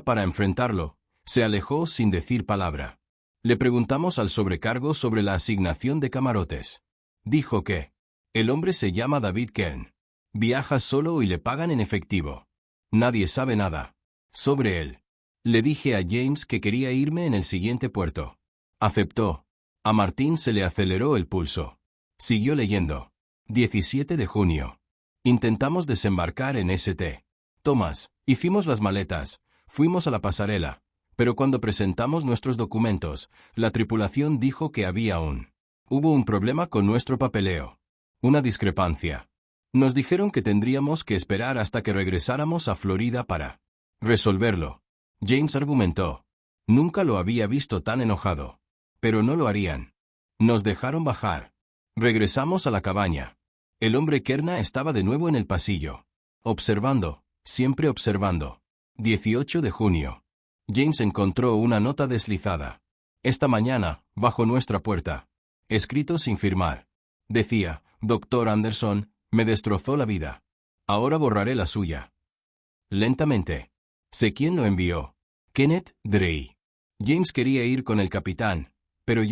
para enfrentarlo, se alejó sin decir palabra. Le preguntamos al sobrecargo sobre la asignación de camarotes. Dijo que el hombre se llama David Kern. Viaja solo y le pagan en efectivo. Nadie sabe nada sobre él. Le dije a James que quería irme en el siguiente puerto. Aceptó. A Martín se le aceleró el pulso. Siguió leyendo. 17 de junio. Intentamos desembarcar en St. Thomas, hicimos las maletas, fuimos a la pasarela, pero cuando presentamos nuestros documentos, la tripulación dijo que hubo un problema con nuestro papeleo. Una discrepancia. Nos dijeron que tendríamos que esperar hasta que regresáramos a Florida para resolverlo. James argumentó. Nunca lo había visto tan enojado. Pero no lo harían. Nos dejaron bajar. Regresamos a la cabaña. El hombre Kerna estaba de nuevo en el pasillo. Observando, siempre observando. 18 de junio. James encontró una nota deslizada. Esta mañana, bajo nuestra puerta. Escrito sin firmar. Decía, Dr. Anderson, me destrozó la vida. Ahora borraré la suya. Lentamente. Sé quién lo envió. Kenneth Drey. James quería ir con el capitán, pero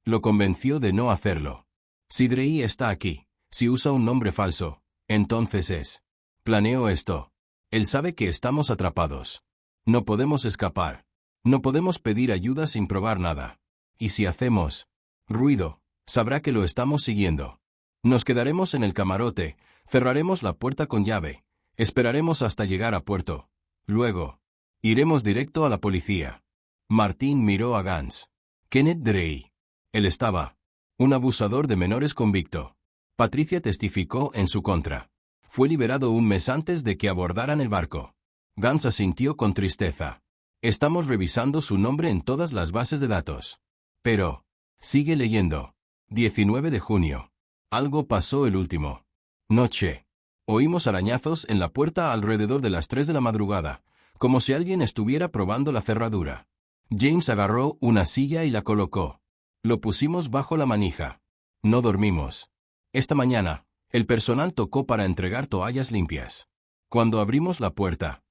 lo convenció de no hacerlo. Si Drey está aquí, si usa un nombre falso, entonces planeo esto. Él sabe que estamos atrapados. No podemos escapar. No podemos pedir ayuda sin probar nada. Y si hacemos ruido, sabrá que lo estamos siguiendo. Nos quedaremos en el camarote, cerraremos la puerta con llave, esperaremos hasta llegar a puerto. Luego, iremos directo a la policía. Martín miró a Gans. Kenneth Drey. Él estaba. Un abusador de menores convicto. Patricia testificó en su contra. Fue liberado un mes antes de que abordaran el barco. Gans asintió con tristeza. Estamos revisando su nombre en todas las bases de datos. Pero, sigue leyendo. 19 de junio. Algo pasó el último noche. Oímos arañazos en la puerta alrededor de las 3 de la madrugada, como si alguien estuviera probando la cerradura. James agarró una silla y la colocó. Lo pusimos bajo la manija. No dormimos. Esta mañana, el personal tocó para entregar toallas limpias. Cuando abrimos la puerta,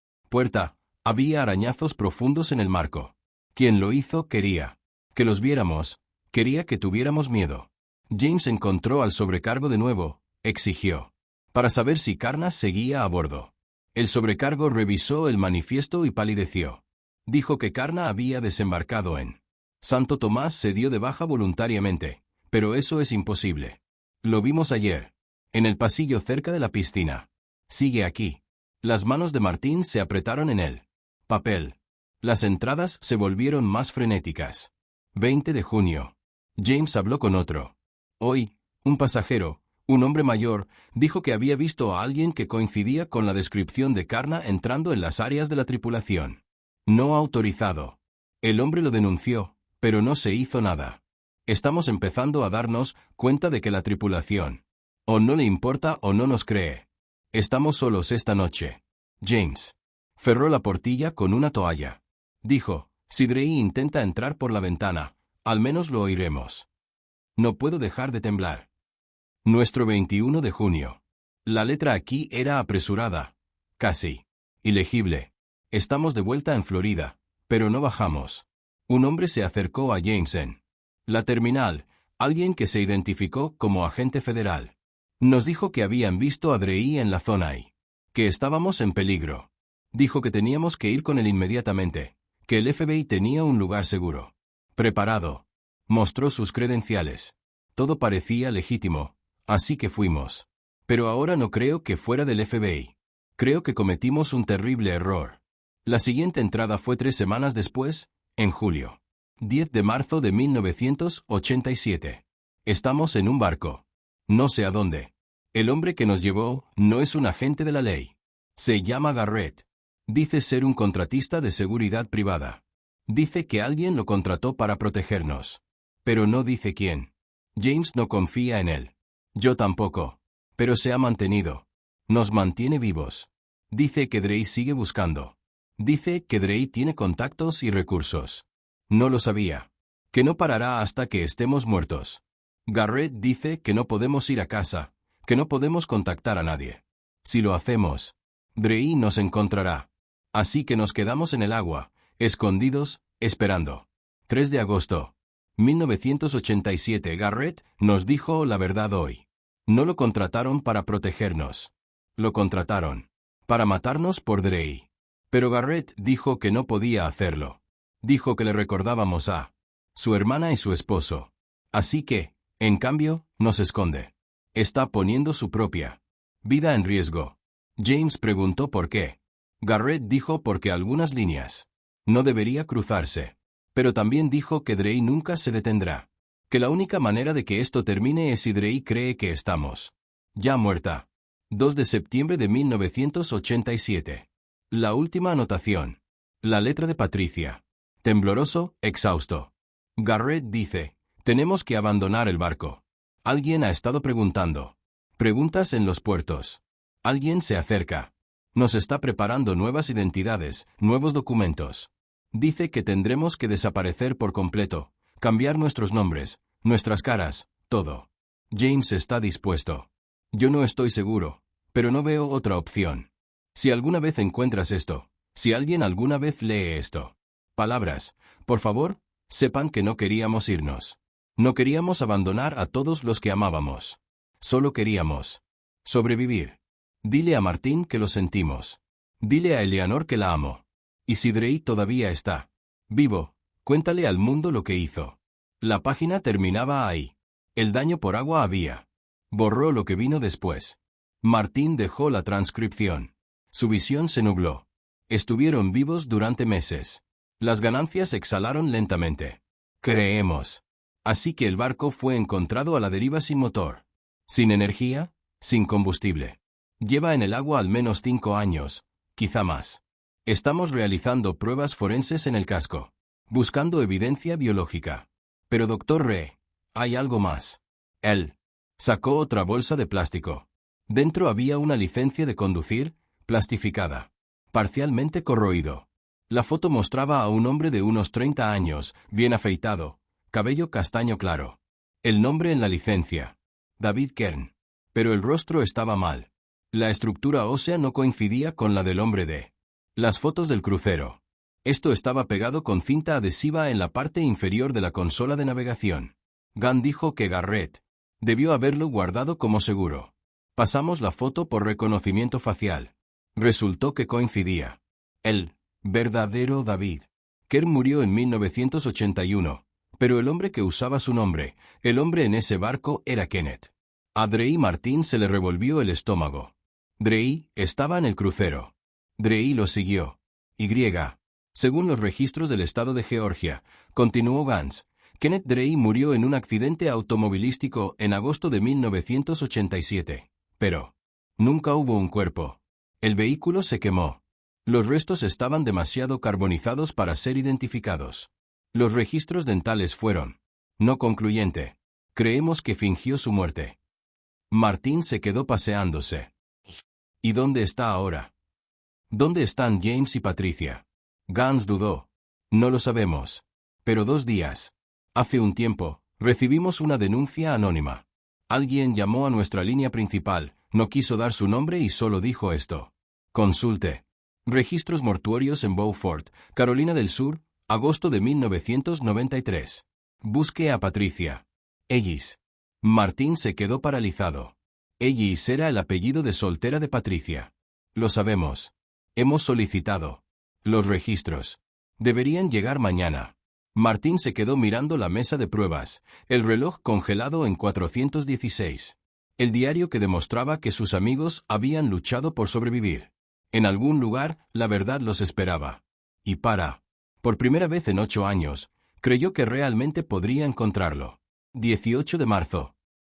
había arañazos profundos en el marco. Quien lo hizo quería que los viéramos, quería que tuviéramos miedo. James encontró al sobrecargo de nuevo, exigió. Para saber si Carnas seguía a bordo. El sobrecargo revisó el manifiesto y palideció. Dijo que Carna había desembarcado en Santo Tomás, se dio de baja voluntariamente, Pero eso es imposible. Lo vimos ayer. En el pasillo cerca de la piscina. Sigue aquí. Las manos de Martín se apretaron en el papel. Las entradas se volvieron más frenéticas. 20 de junio. James habló con otro. Hoy, un pasajero, un hombre mayor, dijo que había visto a alguien que coincidía con la descripción de Karna entrando en las áreas de la tripulación. No autorizado. El hombre lo denunció, pero no se hizo nada. Estamos empezando a darnos cuenta de que la tripulación o no le importa o no nos cree. Estamos solos esta noche. James cerró la portilla con una toalla. Dijo, si Drey intenta entrar por la ventana, al menos lo oiremos. No puedo dejar de temblar. Nuestro 21 de junio. La letra aquí era apresurada. Casi ilegible. Estamos de vuelta en Florida, pero no bajamos. Un hombre se acercó a James en la terminal, alguien que se identificó como agente federal. Nos dijo que habían visto a Drey en la zona y que estábamos en peligro. Dijo que teníamos que ir con él inmediatamente, que el FBI tenía un lugar seguro. Preparado. Mostró sus credenciales. Todo parecía legítimo, así que fuimos. Pero ahora no creo que fuera del FBI. Creo que cometimos un terrible error. La siguiente entrada fue 3 semanas después, en julio. 10 de marzo de 1987. Estamos en un barco. No sé a dónde. El hombre que nos llevó no es un agente de la ley. Se llama Garrett. Dice ser un contratista de seguridad privada. Dice que alguien lo contrató para protegernos. Pero no dice quién. James no confía en él. Yo tampoco. Pero se ha mantenido. Nos mantiene vivos. Dice que Drey sigue buscando. Dice que Drey tiene contactos y recursos. No lo sabía. Que no parará hasta que estemos muertos. Garrett dice que no podemos ir a casa, que no podemos contactar a nadie. Si lo hacemos, Drey nos encontrará. Así que nos quedamos en el agua, escondidos, esperando. 3 de agosto. 1987. Garrett nos dijo la verdad hoy. No lo contrataron para protegernos. Lo contrataron para matarnos por Drey. Pero Garrett dijo que no podía hacerlo. Dijo que le recordábamos a su hermana y su esposo. Así que, en cambio, nos esconde. Está poniendo su propia vida en riesgo. James preguntó por qué. Garrett dijo porque algunas líneas no debería cruzarse. Pero también dijo que Drey nunca se detendrá. Que la única manera de que esto termine es si Drey cree que estamos ya muerta. 2 de septiembre de 1987. La última anotación. La letra de Patricia. Tembloroso, exhausto. Garrett dice, tenemos que abandonar el barco. Alguien ha estado preguntando. Preguntas en los puertos. Alguien se acerca. Nos está preparando nuevas identidades, nuevos documentos. Dice que tendremos que desaparecer por completo, cambiar nuestros nombres, nuestras caras, todo. James está dispuesto. Yo no estoy seguro, pero no veo otra opción. Si alguna vez encuentras esto, si alguien alguna vez lee esto, palabras, por favor, sepan que no queríamos irnos. No queríamos abandonar a todos los que amábamos. Solo queríamos sobrevivir. Dile a Martín que lo sentimos. Dile a Eleanor que la amo. Y si Drey todavía está vivo, cuéntale al mundo lo que hizo. La página terminaba ahí. El daño por agua había. Borró lo que vino después. Martín dejó la transcripción. Su visión se nubló. Estuvieron vivos durante meses. Las ganancias exhalaron lentamente. Creemos. Así que el barco fue encontrado a la deriva sin motor. Sin energía, sin combustible. Lleva en el agua al menos 5 años, quizá más. Estamos realizando pruebas forenses en el casco, buscando evidencia biológica. Pero Dr. Re, hay algo más. Él sacó otra bolsa de plástico. Dentro había una licencia de conducir, plastificada, parcialmente corroído. La foto mostraba a un hombre de unos 30 años, bien afeitado, cabello castaño claro. El nombre en la licencia, David Kern. Pero el rostro estaba mal. La estructura ósea no coincidía con la del hombre de las fotos del crucero. Esto estaba pegado con cinta adhesiva en la parte inferior de la consola de navegación. Gunn dijo que Garrett debió haberlo guardado como seguro. Pasamos la foto por reconocimiento facial. Resultó que coincidía. El verdadero David Kern murió en 1981, Pero el hombre que usaba su nombre, el hombre en ese barco, era Kenneth. A Drey Martin se le revolvió el estómago. Drey estaba en el crucero. Drey lo siguió. Y. Según los registros del estado de Georgia, continuó Gans, Kenneth Drey murió en un accidente automovilístico en agosto de 1987. Pero nunca hubo un cuerpo. El vehículo se quemó. Los restos estaban demasiado carbonizados para ser identificados. Los registros dentales fueron no concluyente. Creemos que fingió su muerte. Martín se quedó paseándose. ¿Y dónde está ahora? ¿Dónde están James y Patricia? Gans dudó. No lo sabemos. Pero 2 días. Hace un tiempo, recibimos una denuncia anónima. Alguien llamó a nuestra línea principal, no quiso dar su nombre y solo dijo esto. Consulte. Registros mortuorios en Beaufort, Carolina del Sur, agosto de 1993. Busque a Patricia. Ellis. Martín se quedó paralizado. Ellis era el apellido de soltera de Patricia. Lo sabemos. Hemos solicitado los registros. Deberían llegar mañana. Martín se quedó mirando la mesa de pruebas, el reloj congelado en 416. El diario que demostraba que sus amigos habían luchado por sobrevivir. En algún lugar, la verdad los esperaba. Y por primera vez en 8 años, creyó que realmente podría encontrarlo. 18 de marzo.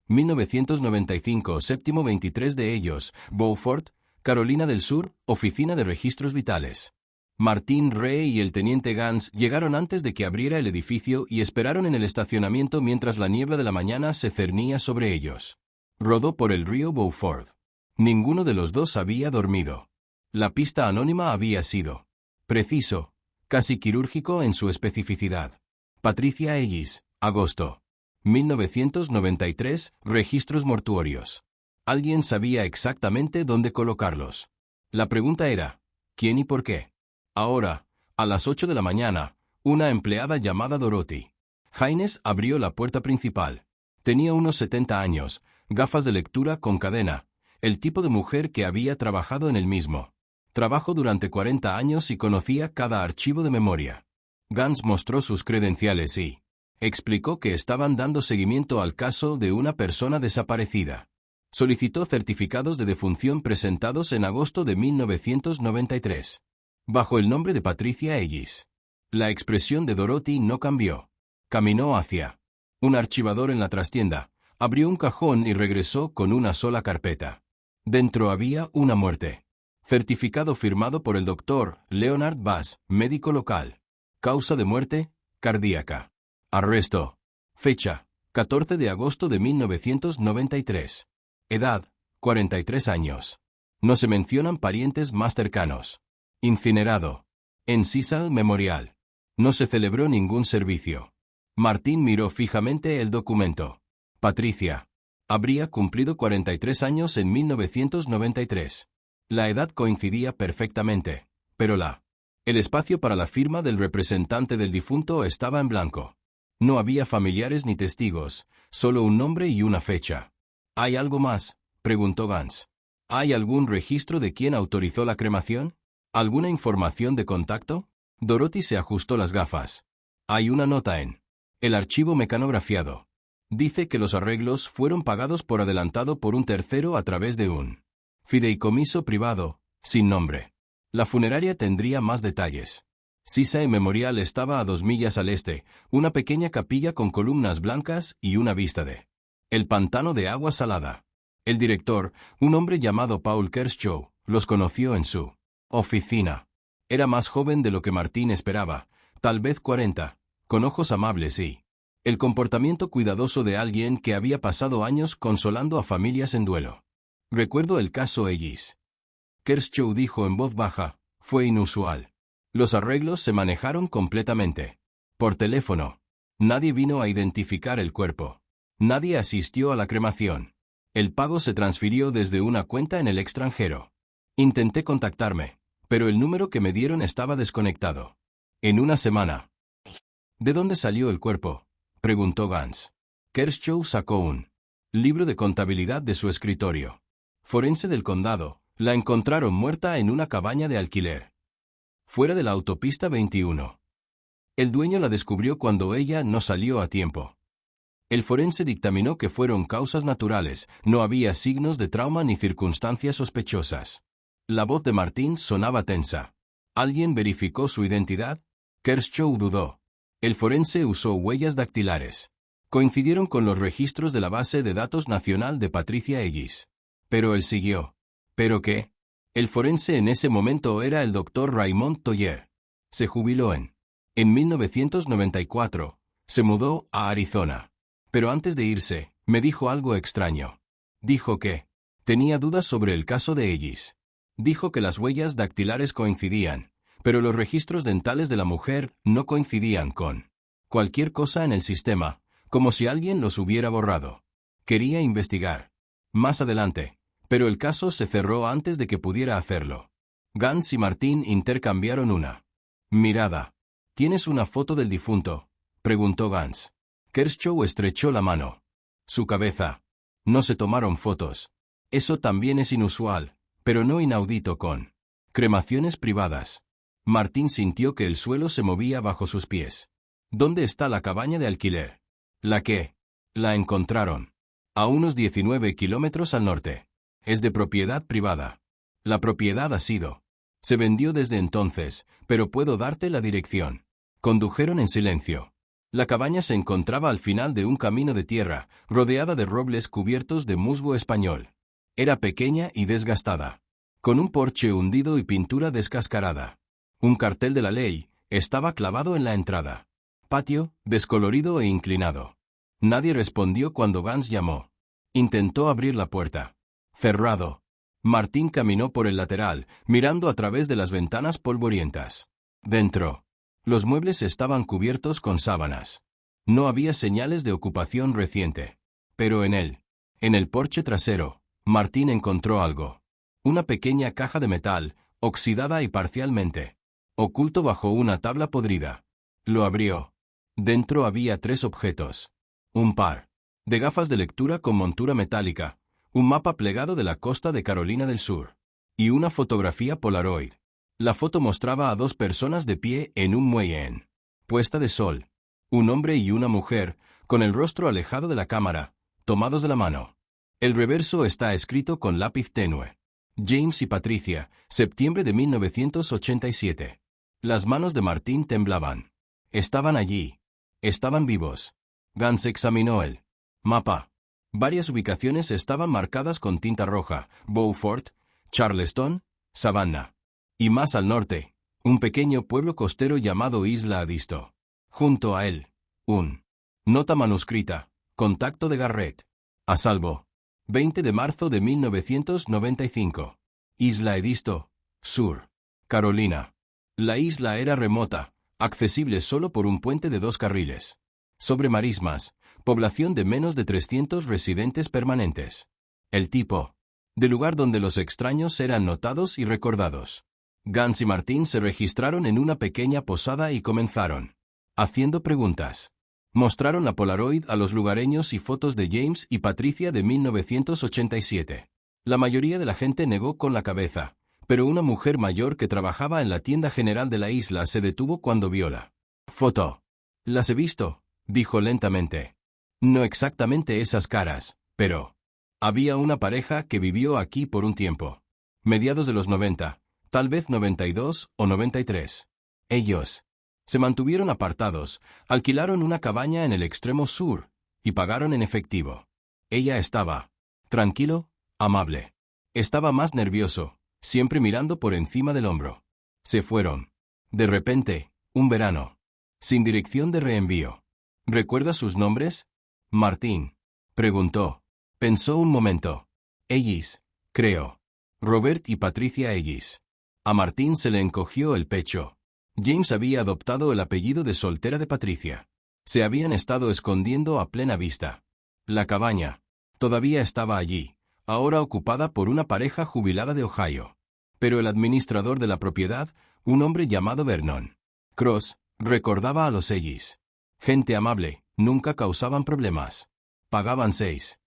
1995, séptimo 23 de ellos, Beaufort, Carolina del Sur, Oficina de Registros Vitales. Martín Rey y el teniente Gans llegaron antes de que abriera el edificio y esperaron en el estacionamiento mientras la niebla de la mañana se cernía sobre ellos. Rodó por el río Beaufort. Ninguno de los dos había dormido. La pista anónima había sido preciso, casi quirúrgico en su especificidad. Patricia Ellis, agosto. 1993, registros mortuorios. Alguien sabía exactamente dónde colocarlos. La pregunta era, ¿quién y por qué? Ahora, a las 8 de la mañana, una empleada llamada Dorothy Haynes abrió la puerta principal. Tenía unos 70 años, gafas de lectura con cadena, el tipo de mujer que había trabajado en el mismo trabajo durante 40 años y conocía cada archivo de memoria. Gans mostró sus credenciales y explicó que estaban dando seguimiento al caso de una persona desaparecida. Solicitó certificados de defunción presentados en agosto de 1993. Bajo el nombre de Patricia Ellis. La expresión de Dorothy no cambió. Caminó hacia un archivador en la trastienda, abrió un cajón y regresó con una sola carpeta. Dentro había una muerte. Certificado firmado por el doctor Leonard Bass, médico local. Causa de muerte, cardíaca. Arresto. Fecha, 14 de agosto de 1993. Edad, 43 años. No se mencionan parientes más cercanos. Incinerado. En Cecil Memorial. No se celebró ningún servicio. Martín miró fijamente el documento. Patricia. Habría cumplido 43 años en 1993. La edad coincidía perfectamente, pero el espacio para la firma del representante del difunto estaba en blanco. No había familiares ni testigos, solo un nombre y una fecha. ¿Hay algo más?, preguntó Gans. ¿Hay algún registro de quién autorizó la cremación? ¿Alguna información de contacto? Dorothy se ajustó las gafas. Hay una nota en el archivo mecanografiado. Dice que los arreglos fueron pagados por adelantado por un tercero a través de un fideicomiso privado, sin nombre. La funeraria tendría más detalles. Cecil Memorial estaba a 2 millas al este, una pequeña capilla con columnas blancas y una vista de el pantano de agua salada. El director, un hombre llamado Paul Kershaw, los conoció en su oficina. Era más joven de lo que Martín esperaba, tal vez 40, con ojos amables y el comportamiento cuidadoso de alguien que había pasado años consolando a familias en duelo. Recuerdo el caso Ellis. Kershaw dijo en voz baja, fue inusual. Los arreglos se manejaron completamente. Por teléfono. Nadie vino a identificar el cuerpo. Nadie asistió a la cremación. El pago se transfirió desde una cuenta en el extranjero. Intenté contactarme, pero el número que me dieron estaba desconectado. En una semana. ¿De dónde salió el cuerpo?, preguntó Gans. Kershaw sacó un libro de contabilidad de su escritorio. Forense del condado. La encontraron muerta en una cabaña de alquiler. Fuera de la autopista 21. El dueño la descubrió cuando ella no salió a tiempo. El forense dictaminó que fueron causas naturales, no había signos de trauma ni circunstancias sospechosas. La voz de Martín sonaba tensa. ¿Alguien verificó su identidad? Kershaw dudó. El forense usó huellas dactilares. Coincidieron con los registros de la base de datos nacional de Patricia Ellis. Pero él siguió. ¿Pero qué? El forense en ese momento era el doctor Raymond Toller. Se jubiló en 1994. Se mudó a Arizona. Pero antes de irse, me dijo algo extraño. Dijo que tenía dudas sobre el caso de Ellis. Dijo que las huellas dactilares coincidían, pero los registros dentales de la mujer no coincidían con cualquier cosa en el sistema, como si alguien los hubiera borrado. Quería investigar más adelante, pero el caso se cerró antes de que pudiera hacerlo. Gans y Martín intercambiaron una mirada. ¿Tienes una foto del difunto?, preguntó Gans. Kershaw estrechó la mano. Su cabeza. No se tomaron fotos. Eso también es inusual, pero no inaudito con cremaciones privadas. Martín sintió que el suelo se movía bajo sus pies. ¿Dónde está la cabaña de alquiler? ¿La qué? La encontraron. A unos 19 kilómetros al norte. Es de propiedad privada. La propiedad ha sido. Se vendió desde entonces, pero puedo darte la dirección. Condujeron en silencio. La cabaña se encontraba al final de un camino de tierra, rodeada de robles cubiertos de musgo español. Era pequeña y desgastada, con un porche hundido y pintura descascarada. Un cartel de la ley estaba clavado en la entrada. Patio, descolorido e inclinado. Nadie respondió cuando Gans llamó. Intentó abrir la puerta. Cerrado. Martín caminó por el lateral, mirando a través de las ventanas polvorientas. Dentro. Los muebles estaban cubiertos con sábanas. No había señales de ocupación reciente. Pero en el porche trasero, Martín encontró algo. Una pequeña caja de metal, oxidada y parcialmente oculto bajo una tabla podrida. Lo abrió. Dentro había 3 objetos. Un par de gafas de lectura con montura metálica, un mapa plegado de la costa de Carolina del Sur, y una fotografía Polaroid. La foto mostraba a 2 personas de pie en un muelle en puesta de sol. Un hombre y una mujer, con el rostro alejado de la cámara, tomados de la mano. El reverso está escrito con lápiz tenue. James y Patricia, septiembre de 1987. Las manos de Martín temblaban. Estaban allí. Estaban vivos. Gans examinó el mapa. Varias ubicaciones estaban marcadas con tinta roja: Beaufort, Charleston, Savannah. Y más al norte, un pequeño pueblo costero llamado Isla Edisto. Junto a él, un nota manuscrita: contacto de Garrett. A salvo. 20 de marzo de 1995. Isla Edisto, Sur Carolina. La isla era remota, accesible solo por un puente de 2 carriles. Sobre marismas, población de menos de 300 residentes permanentes. El tipo de lugar donde los extraños eran notados y recordados. Gans y Martín se registraron en una pequeña posada y comenzaron haciendo preguntas. Mostraron la Polaroid a los lugareños y fotos de James y Patricia de 1987. La mayoría de la gente negó con la cabeza, pero una mujer mayor que trabajaba en la tienda general de la isla se detuvo cuando vio la foto. «Las he visto», dijo lentamente. «No exactamente esas caras, pero había una pareja que vivió aquí por un tiempo. Mediados de los 90, tal vez 92 o 93. Ellos se mantuvieron apartados, alquilaron una cabaña en el extremo sur y pagaron en efectivo. Ella estaba tranquilo, amable. Estaba más nervioso, siempre mirando por encima del hombro. Se fueron. De repente, un verano. Sin dirección de reenvío. ¿Recuerda sus nombres? Martín preguntó. Pensó un momento. Ellis, creo. Robert y Patricia Ellis. A Martín se le encogió el pecho. James había adoptado el apellido de soltera de Patricia. Se habían estado escondiendo a plena vista. La cabaña todavía estaba allí, ahora ocupada por una pareja jubilada de Ohio. Pero el administrador de la propiedad, un hombre llamado Vernon Cross, recordaba a los Ellis. Gente amable, nunca causaban problemas. Pagaban 6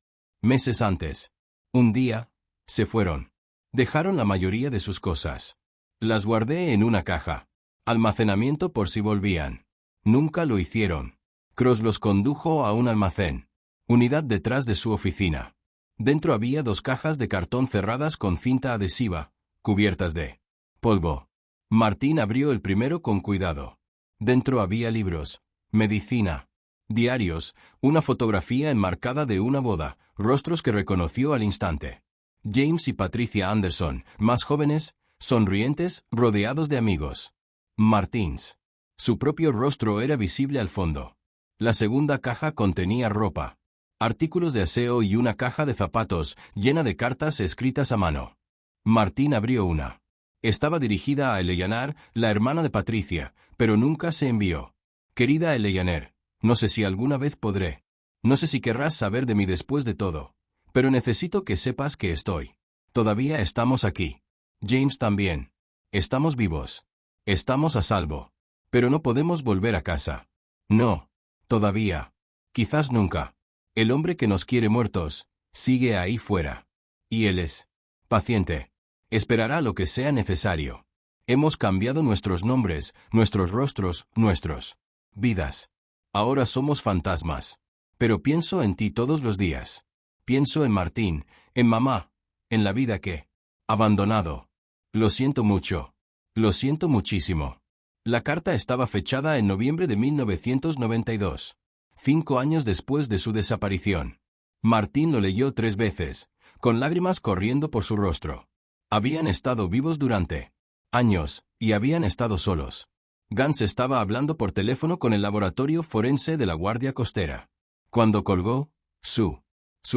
meses antes. Un día, se fueron. Dejaron la mayoría de sus cosas. Las guardé en una caja. Almacenamiento por si volvían. Nunca lo hicieron. Cross los condujo a un almacén. Unidad detrás de su oficina. Dentro había 2 cajas de cartón cerradas con cinta adhesiva, cubiertas de polvo. Martín abrió el primero con cuidado. Dentro había libros, medicina, diarios, una fotografía enmarcada de una boda, rostros que reconoció al instante. James y Patricia Anderson, más jóvenes, sonrientes, rodeados de amigos. Martins. Su propio rostro era visible al fondo. La segunda caja contenía ropa, artículos de aseo y una caja de zapatos llena de cartas escritas a mano. Martín abrió una. Estaba dirigida a Eleanor, la hermana de Patricia, pero nunca se envió. Querida Eleanor, no sé si alguna vez podré. No sé si querrás saber de mí después de todo. Pero necesito que sepas que estoy. Todavía estamos aquí. James también. Estamos vivos. Estamos a salvo. Pero no podemos volver a casa. No. Todavía. Quizás nunca. El hombre que nos quiere muertos, sigue ahí fuera. Y él es paciente. Esperará lo que sea necesario. Hemos cambiado nuestros nombres, nuestros rostros, nuestros vidas. Ahora somos fantasmas. Pero pienso en ti todos los días. Pienso en Martín, en mamá, en la vida que abandonado. Lo siento mucho. Lo siento muchísimo. La carta estaba fechada en noviembre de 1992, 5 años después de su desaparición. Martín lo leyó 3 veces, con lágrimas corriendo por su rostro. Habían estado vivos durante años, y habían estado solos. Gans estaba hablando por teléfono con el laboratorio forense de la Guardia Costera. Cuando colgó, su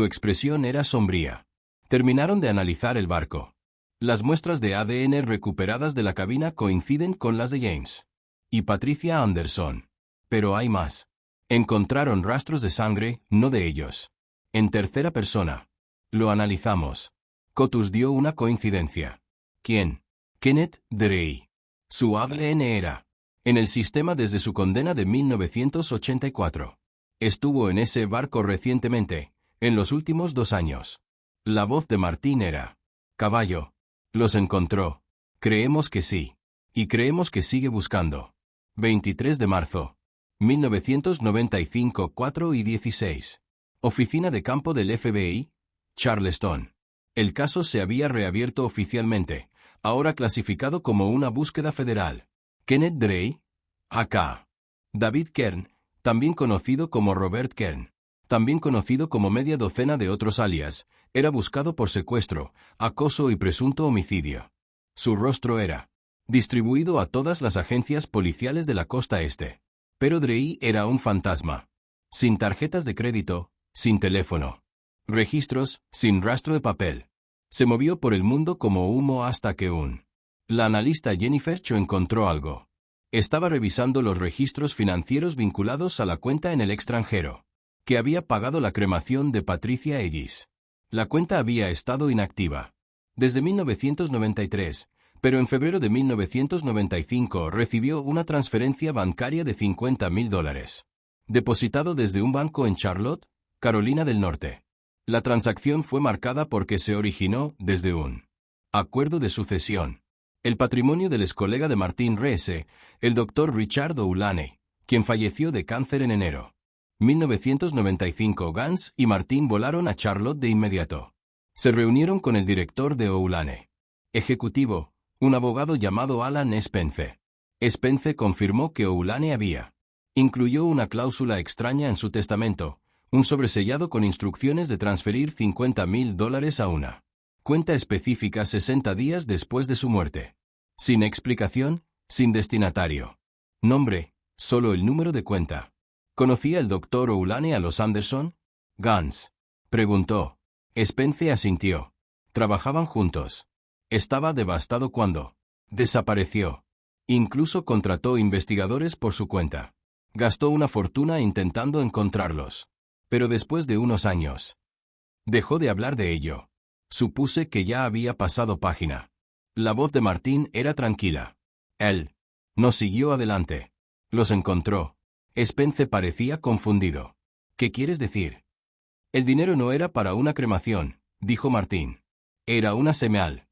expresión era sombría. Terminaron de analizar el barco. Las muestras de ADN recuperadas de la cabina coinciden con las de James y Patricia Anderson. Pero hay más. Encontraron rastros de sangre, no de ellos. En tercera persona. Lo analizamos. Cotus dio una coincidencia. ¿Quién? Kenneth Drey. Su ADN era en el sistema desde su condena de 1984. Estuvo en ese barco recientemente, en los últimos 2 años. La voz de Martín era caballo. Los encontró. Creemos que sí. Y creemos que sigue buscando. 23 de marzo. 1995, 4 y 16. Oficina de campo del FBI, Charleston. El caso se había reabierto oficialmente, ahora clasificado como una búsqueda federal. Kenneth Drey, a.k.a. David Kern, también conocido como Robert Kern, también conocido como media docena de otros alias, era buscado por secuestro, acoso y presunto homicidio. Su rostro era distribuido a todas las agencias policiales de la costa este. Pero Drey era un fantasma. Sin tarjetas de crédito, sin teléfono. Registros, sin rastro de papel. Se movió por el mundo como humo hasta que la analista Jennifer Cho encontró algo. Estaba revisando los registros financieros vinculados a la cuenta en el extranjero, que había pagado la cremación de Patricia Ellis. La cuenta había estado inactiva desde 1993, pero en febrero de 1995 recibió una transferencia bancaria de $50,000, depositado desde un banco en Charlotte, Carolina del Norte. La transacción fue marcada porque se originó desde un acuerdo de sucesión. El patrimonio del excolega de Martín Reese, el Dr. Richard Oulane, quien falleció de cáncer en enero 1995. Gans y Martín volaron a Charlotte de inmediato. Se reunieron con el director de Oulane ejecutivo, un abogado llamado Alan Spence. Spence confirmó que Oulane incluyó una cláusula extraña en su testamento, un sobresellado con instrucciones de transferir $50,000 a una cuenta específica 60 días después de su muerte. Sin explicación, sin destinatario. Nombre, solo el número de cuenta. ¿Conocía el Dr. Oulane a los Anderson? Gans preguntó. Spence asintió. Trabajaban juntos. Estaba devastado cuando desapareció. Incluso contrató investigadores por su cuenta. Gastó una fortuna intentando encontrarlos. Pero después de unos años, dejó de hablar de ello. Supuse que ya había pasado página. La voz de Martín era tranquila. Él no siguió adelante. Los encontró. Spence parecía confundido. ¿Qué quieres decir? El dinero no era para una cremación, dijo Martín. Era una señal.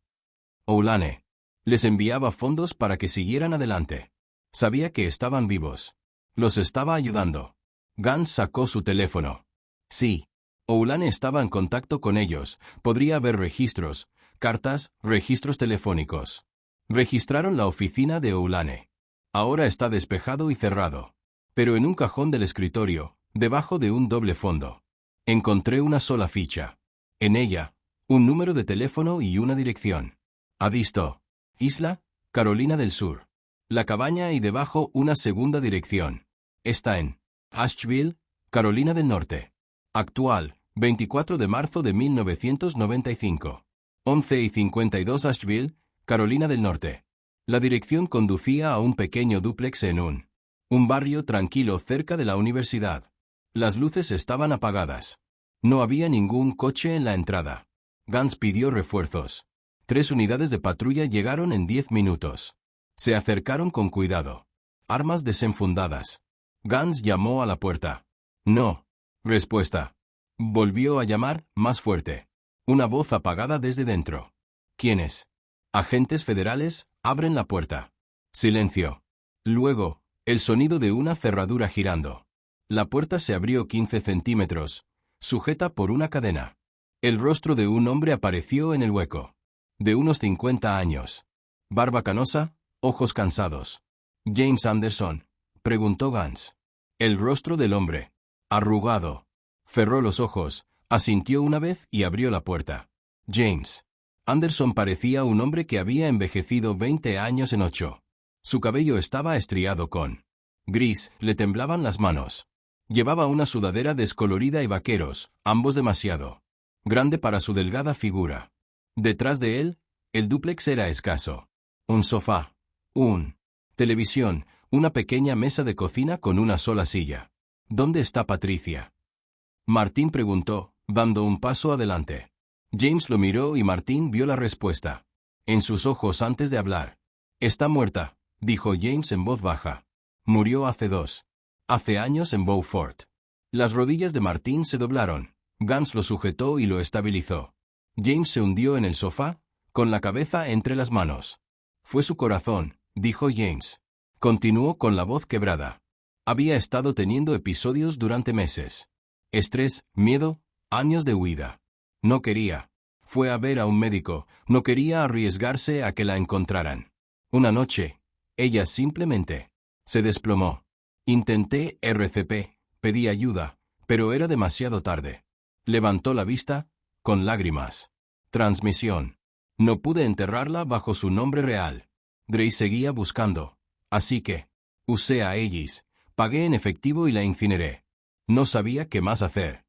Oulane les enviaba fondos para que siguieran adelante. Sabía que estaban vivos. Los estaba ayudando. Gans sacó su teléfono. Sí. Oulane estaba en contacto con ellos. Podría haber registros, cartas, registros telefónicos. Registraron la oficina de Oulane. Ahora está despejado y cerrado. Pero en un cajón del escritorio, debajo de un doble fondo, encontré una sola ficha. En ella, un número de teléfono y una dirección. Adisto. Isla, Carolina del Sur. La cabaña y debajo una segunda dirección. Está en Asheville, Carolina del Norte. Actual, 24 de marzo de 1995. 11:52 Asheville, Carolina del Norte. La dirección conducía a un pequeño dúplex en un barrio tranquilo cerca de la universidad. Las luces estaban apagadas. No había ningún coche en la entrada. Gans pidió refuerzos. 3 unidades de patrulla llegaron en 10 minutos. Se acercaron con cuidado. Armas desenfundadas. Gans llamó a la puerta. No. Respuesta. Volvió a llamar, más fuerte. Una voz apagada desde dentro. ¿Quiénes? Agentes federales, abren la puerta. Silencio. Luego, el sonido de una cerradura girando. La puerta se abrió 15 centímetros, sujeta por una cadena. El rostro de un hombre apareció en el hueco. De unos 50 años. Barba canosa, ojos cansados. «¿James Anderson?», preguntó Gans. El rostro del hombre. Arrugado. Cerró los ojos, asintió una vez y abrió la puerta. James Anderson parecía un hombre que había envejecido 20 años en 8. Su cabello estaba estriado con gris, le temblaban las manos. Llevaba una sudadera descolorida y vaqueros, ambos demasiado grande para su delgada figura. Detrás de él, el dúplex era escaso. Un sofá, un televisión, una pequeña mesa de cocina con una sola silla. ¿Dónde está Patricia?, Martín preguntó, dando un paso adelante. James lo miró y Martín vio la respuesta en sus ojos antes de hablar. «Está muerta», dijo James en voz baja. «Murió hace años en Beaufort». Las rodillas de Martín se doblaron. Gans lo sujetó y lo estabilizó. James se hundió en el sofá, con la cabeza entre las manos. «Fue su corazón», dijo James. Continuó con la voz quebrada. «Había estado teniendo episodios durante meses. Estrés, miedo, años de huida. No quería. Fue a ver a un médico, no quería arriesgarse a que la encontraran. Una noche, ella simplemente se desplomó. Intenté RCP, pedí ayuda, pero era demasiado tarde. Levantó la vista, con lágrimas. Transmisión. No pude enterrarla bajo su nombre real. Drey seguía buscando. Así que usé a Ellis, pagué en efectivo y la incineré. No sabía qué más hacer».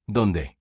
«¿Dónde?».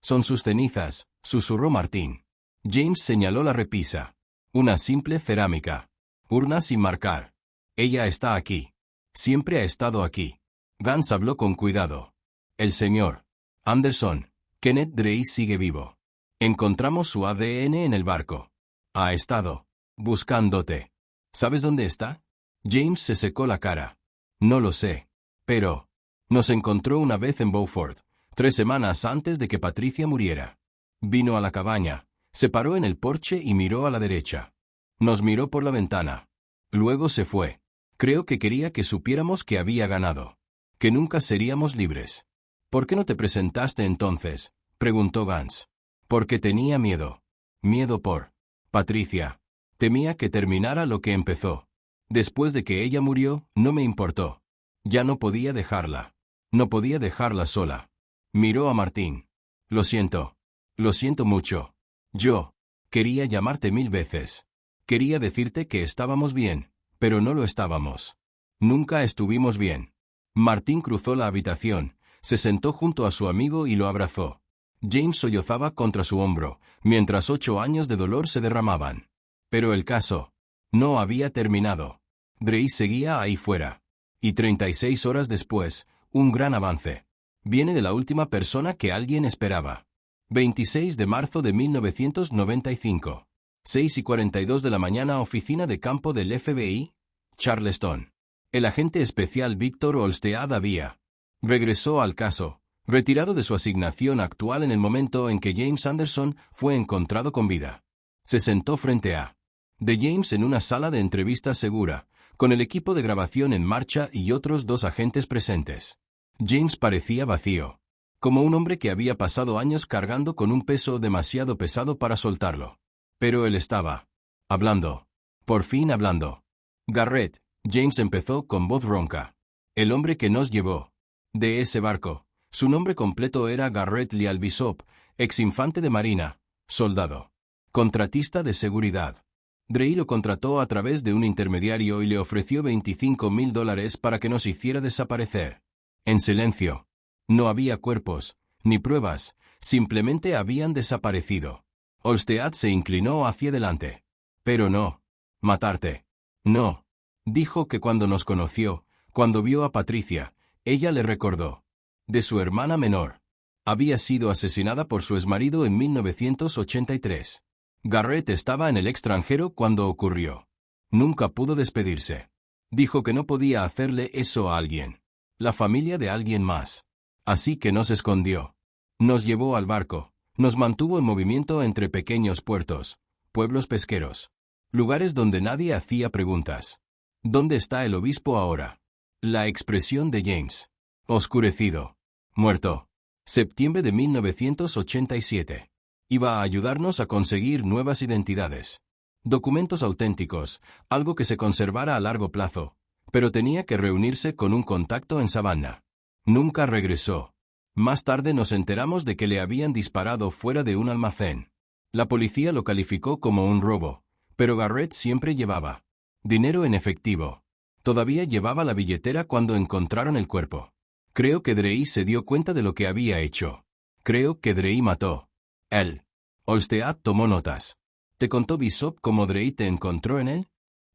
«Son sus cenizas», susurró Martín. James señaló la repisa. «Una simple cerámica. Urna sin marcar. Ella está aquí. Siempre ha estado aquí». Gans habló con cuidado. «El señor Anderson, Kenneth Drey sigue vivo. Encontramos su ADN en el barco. Ha estado buscándote. ¿Sabes dónde está?». James se secó la cara. «No lo sé. Pero nos encontró una vez en Beaufort, 3 semanas antes de que Patricia muriera. Vino a la cabaña, se paró en el porche y miró a la derecha. Nos miró por la ventana. Luego se fue. Creo que quería que supiéramos que había ganado. Que nunca seríamos libres». «¿Por qué no te presentaste entonces?», preguntó Gans. «Porque tenía miedo. Miedo por Patricia. Temía que terminara lo que empezó. Después de que ella murió, no me importó. Ya no podía dejarla. No podía dejarla sola». Miró a Martín. «Lo siento. Lo siento mucho. Yo quería llamarte 1000 veces. Quería decirte que estábamos bien, pero no lo estábamos. Nunca estuvimos bien». Martín cruzó la habitación, se sentó junto a su amigo y lo abrazó. James sollozaba contra su hombro, mientras 8 años de dolor se derramaban. Pero el caso no había terminado. Drey seguía ahí fuera. Y 36 horas después, un gran avance. Viene de la última persona que alguien esperaba. 26 de marzo de 1995. 6:42 de la mañana, oficina de campo del FBI, Charleston. El agente especial Víctor Olstead había regresó al caso, retirado de su asignación actual en el momento en que James Anderson fue encontrado con vida. Se sentó frente a de James en una sala de entrevistas segura, con el equipo de grabación en marcha y otros 2 agentes presentes. James parecía vacío, como un hombre que había pasado años cargando con un peso demasiado pesado para soltarlo. Pero él estaba hablando. Por fin hablando. Garrett, James empezó con voz ronca. El hombre que nos llevó de ese barco. Su nombre completo era Garrett Leal Bishop, ex infante de marina, soldado, contratista de seguridad. Drey lo contrató a través de un intermediario y le ofreció $25,000 para que nos hiciera desaparecer. En silencio. No había cuerpos, ni pruebas, simplemente habían desaparecido. Olstead se inclinó hacia adelante. Pero no. Matarte. No. Dijo que cuando nos conoció, cuando vio a Patricia, ella le recordó de su hermana menor. Había sido asesinada por su exmarido en 1983. Garrett estaba en el extranjero cuando ocurrió. Nunca pudo despedirse. Dijo que no podía hacerle eso a alguien. La familia de alguien más. Así que nos escondió. Nos llevó al barco. Nos mantuvo en movimiento entre pequeños puertos, pueblos pesqueros, lugares donde nadie hacía preguntas. ¿Dónde está el obispo ahora? La expresión de James. Oscurecido. Muerto. Septiembre de 1987. Iba a ayudarnos a conseguir nuevas identidades. Documentos auténticos, algo que se conservara a largo plazo, pero tenía que reunirse con un contacto en Savannah. Nunca regresó. Más tarde nos enteramos de que le habían disparado fuera de un almacén. La policía lo calificó como un robo, pero Garrett siempre llevaba dinero en efectivo. Todavía llevaba la billetera cuando encontraron el cuerpo. Creo que Drey se dio cuenta de lo que había hecho. Creo que Drey mató. Él. Olstead tomó notas. ¿Te contó Bishop cómo Drey te encontró en el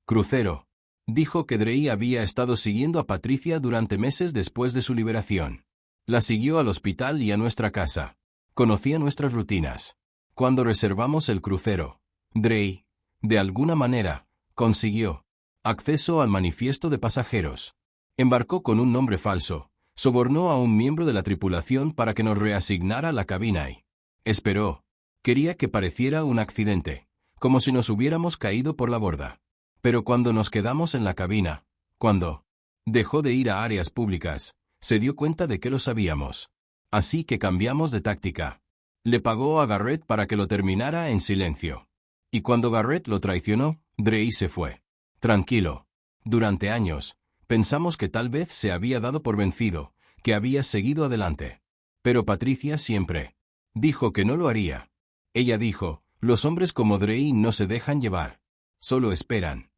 crucero? Dijo que Drey había estado siguiendo a Patricia durante meses después de su liberación. La siguió al hospital y a nuestra casa. Conocía nuestras rutinas. Cuando reservamos el crucero, Drey, de alguna manera, consiguió acceso al manifiesto de pasajeros. Embarcó con un nombre falso. Sobornó a un miembro de la tripulación para que nos reasignara la cabina y esperó. Quería que pareciera un accidente, como si nos hubiéramos caído por la borda. Pero cuando nos quedamos en la cabina, cuando dejó de ir a áreas públicas, se dio cuenta de que lo sabíamos. Así que cambiamos de táctica. Le pagó a Garrett para que lo terminara en silencio. Y cuando Garrett lo traicionó, Drey se fue. Tranquilo. Durante años, pensamos que tal vez se había dado por vencido, que había seguido adelante. Pero Patricia siempre dijo que no lo haría. Ella dijo, los hombres como Drey no se dejan llevar. Solo esperan.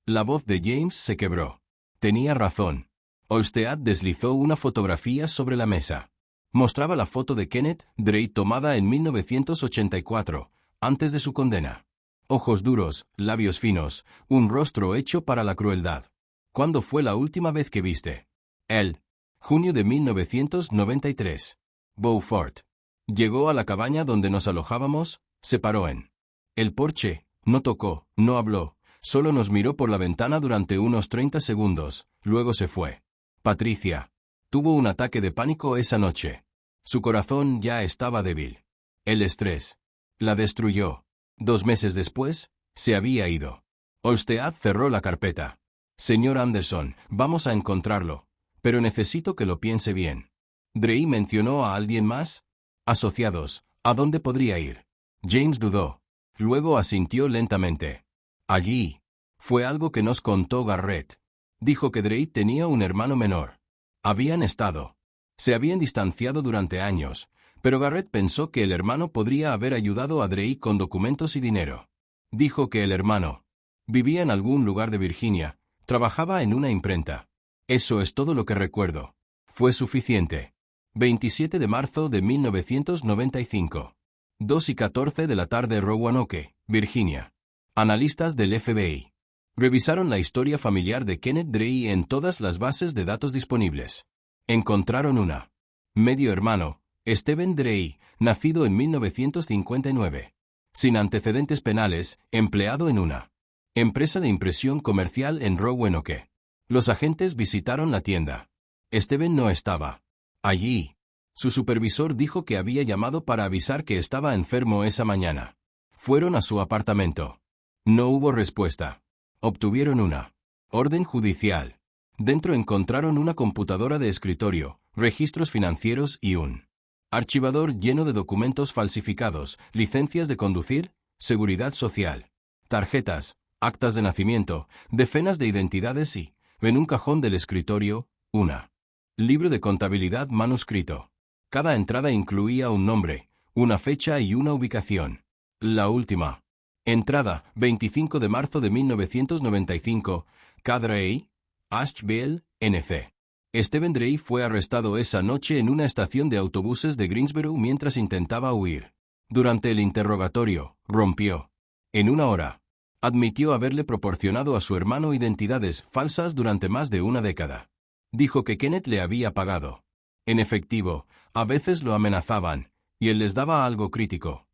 La voz de James se quebró. Tenía razón. Olstead deslizó una fotografía sobre la mesa. Mostraba la foto de Kenneth Drey tomada en 1984, antes de su condena. Ojos duros, labios finos, un rostro hecho para la crueldad. ¿Cuándo fue la última vez que viste? Él. Junio de 1993. Beaufort. Llegó a la cabaña donde nos alojábamos, se paró en el porche, no tocó, no habló, solo nos miró por la ventana durante unos 30 segundos, luego se fue. Patricia tuvo un ataque de pánico esa noche. Su corazón ya estaba débil. El estrés la destruyó. 2 meses después, se había ido. Olstead cerró la carpeta. Señor Anderson, vamos a encontrarlo, pero necesito que lo piense bien. ¿Drey mencionó a alguien más? Asociados, ¿a dónde podría ir? James dudó. Luego asintió lentamente. Allí. Fue algo que nos contó Garrett. Dijo que Drey tenía un hermano menor. Habían estado. Se habían distanciado durante años, pero Garrett pensó que el hermano podría haber ayudado a Drey con documentos y dinero. Dijo que el hermano vivía en algún lugar de Virginia, trabajaba en una imprenta. Eso es todo lo que recuerdo. Fue suficiente. 27 de marzo de 1995. 2:14 de la tarde, Roanoke, Virginia. Analistas del FBI revisaron la historia familiar de Kenneth Drey en todas las bases de datos disponibles. Encontraron una medio hermano, Stephen Drey, nacido en 1959. Sin antecedentes penales, empleado en una empresa de impresión comercial en Roanoke. Los agentes visitaron la tienda. Stephen no estaba allí. Su supervisor dijo que había llamado para avisar que estaba enfermo esa mañana. Fueron a su apartamento. No hubo respuesta. Obtuvieron una Orden judicial. Dentro encontraron una computadora de escritorio, registros financieros y un archivador lleno de documentos falsificados, licencias de conducir, seguridad social, tarjetas, actas de nacimiento, decenas de identidades y, en un cajón del escritorio, una libro de contabilidad manuscrito. Cada entrada incluía un nombre, una fecha y una ubicación. La última. Entrada, 25 de marzo de 1995, Cadray, Asheville, NC. Stephen Drake fue arrestado esa noche en una estación de autobuses de Greensboro mientras intentaba huir. Durante el interrogatorio, rompió. En una hora. Admitió haberle proporcionado a su hermano identidades falsas durante más de una década. Dijo que Kenneth le había pagado. En efectivo, a veces lo amenazaban, y él les daba algo crítico.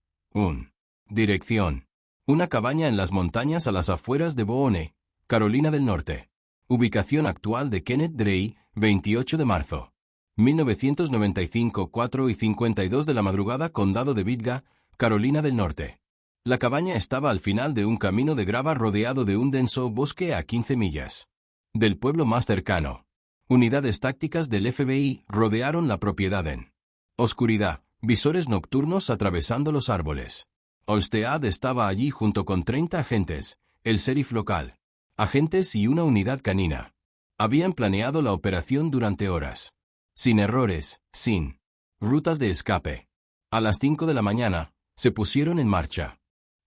Dirección. Una cabaña en las montañas a las afueras de Boone, Carolina del Norte. Ubicación actual de Kenneth Drake, 28 de marzo. 1995, 4:52 de la madrugada, Condado de Vidga, Carolina del Norte. La cabaña estaba al final de un camino de grava rodeado de un denso bosque a 15 millas del pueblo más cercano. Unidades tácticas del FBI rodearon la propiedad en oscuridad, visores nocturnos atravesando los árboles. Olstead estaba allí junto con 30 agentes, el sheriff local, agentes y una unidad canina. Habían planeado la operación durante horas. Sin errores, sin rutas de escape. A las 5 de la mañana, se pusieron en marcha.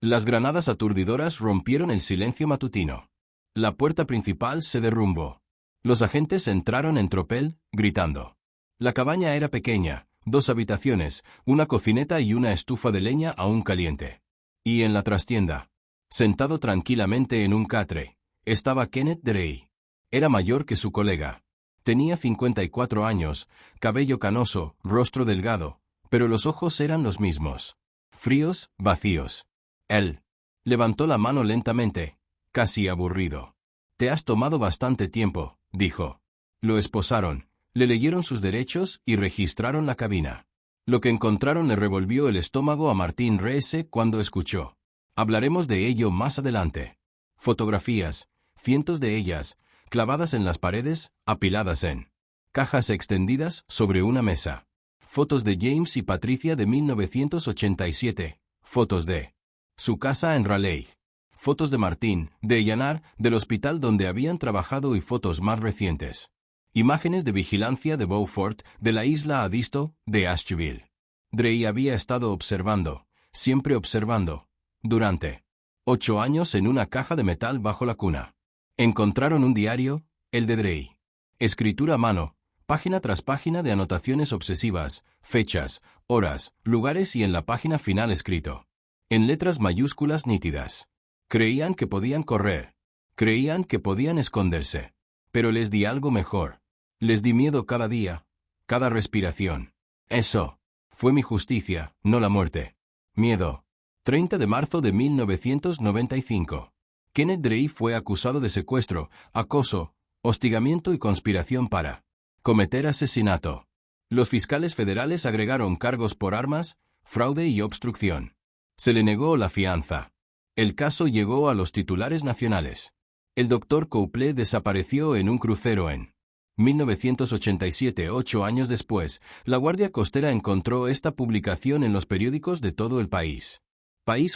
Las granadas aturdidoras rompieron el silencio matutino. La puerta principal se derrumbó. Los agentes entraron en tropel, gritando. La cabaña era pequeña, 2 habitaciones, una cocineta y una estufa de leña aún caliente. Y en la trastienda, sentado tranquilamente en un catre, estaba Kenneth Drake. Era mayor que su colega. Tenía 54 años, cabello canoso, rostro delgado, pero los ojos eran los mismos. Fríos, vacíos. Él levantó la mano lentamente, casi aburrido. «Te has tomado bastante tiempo», dijo. Lo esposaron, le leyeron sus derechos y registraron la cabina. Lo que encontraron le revolvió el estómago a Martín Reese cuando escuchó. Hablaremos de ello más adelante. Fotografías, cientos de ellas, clavadas en las paredes, apiladas en cajas extendidas sobre una mesa. Fotos de James y Patricia de 1987, fotos de su casa en Raleigh, fotos de Martín, de Yanar, del hospital donde habían trabajado y fotos más recientes. Imágenes de vigilancia de Beaufort, de la isla Adisto, de Asheville. Drake había estado observando, siempre observando, durante 8 años en una caja de metal bajo la cuna. Encontraron un diario, el de Drake. Escritura a mano, página tras página de anotaciones obsesivas, fechas, horas, lugares y en la página final escrito. En letras mayúsculas nítidas. Creían que podían correr. Creían que podían esconderse. Pero les di algo mejor. Les di miedo cada día, cada respiración. Eso fue mi justicia, no la muerte. Miedo. 30 de marzo de 1995. Kenneth Drake fue acusado de secuestro, acoso, hostigamiento y conspiración para cometer asesinato. Los fiscales federales agregaron cargos por armas, fraude y obstrucción. Se le negó la fianza. El caso llegó a los titulares nacionales. El Dr. Copley desapareció en un crucero en 1987. 8 años después, la Guardia Costera encontró esta publicación en los periódicos de todo el país.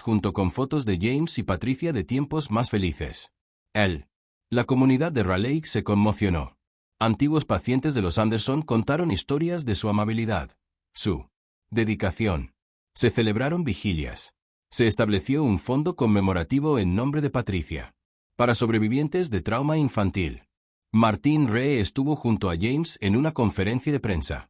Junto con fotos de James y Patricia de tiempos más felices. La comunidad de Raleigh se conmocionó. Antiguos pacientes de los Anderson contaron historias de su amabilidad, su dedicación. Se celebraron vigilias. Se estableció un fondo conmemorativo en nombre de Patricia. Para sobrevivientes de trauma infantil. Martín Ree estuvo junto a James en una conferencia de prensa.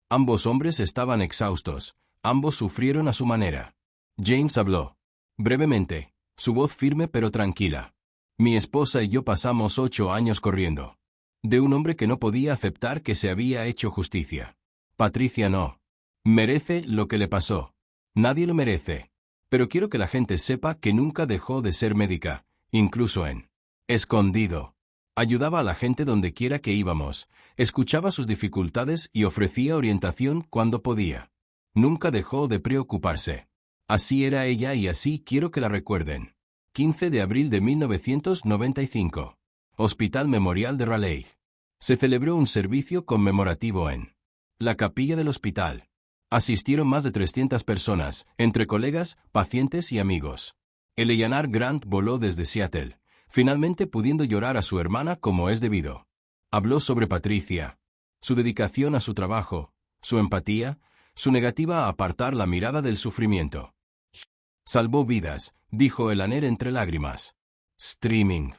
Ambos hombres estaban exhaustos. Ambos sufrieron a su manera. James habló. Brevemente, su voz firme pero tranquila. Mi esposa y yo pasamos 8 años corriendo. De un hombre que no podía aceptar que se había hecho justicia. Patricia no merece lo que le pasó. Nadie lo merece. Pero quiero que la gente sepa que nunca dejó de ser médica, incluso en escondido. Ayudaba a la gente donde quiera que íbamos, escuchaba sus dificultades y ofrecía orientación cuando podía. Nunca dejó de preocuparse. Así era ella y así quiero que la recuerden. 15 de abril de 1995. Hospital Memorial de Raleigh. Se celebró un servicio conmemorativo en la capilla del hospital. Asistieron más de 300 personas, entre colegas, pacientes y amigos. Eleanor Grant voló desde Seattle, finalmente pudiendo llorar a su hermana como es debido. Habló sobre Patricia, su dedicación a su trabajo, su empatía, su negativa a apartar la mirada del sufrimiento. Salvó vidas, dijo Eleanor entre lágrimas. Streaming.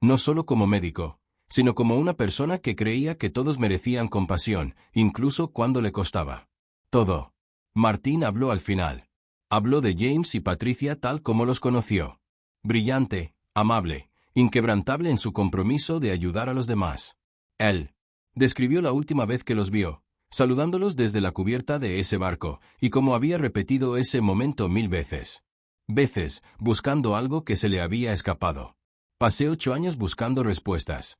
No solo como médico, sino como una persona que creía que todos merecían compasión, incluso cuando le costaba. Todo. Martín habló al final. Habló de James y Patricia tal como los conoció. Brillante, amable, inquebrantable en su compromiso de ayudar a los demás. Él describió la última vez que los vio, saludándolos desde la cubierta de ese barco, y como había repetido ese momento 1000 veces. Buscando algo que se le había escapado. Pasé 8 años buscando respuestas.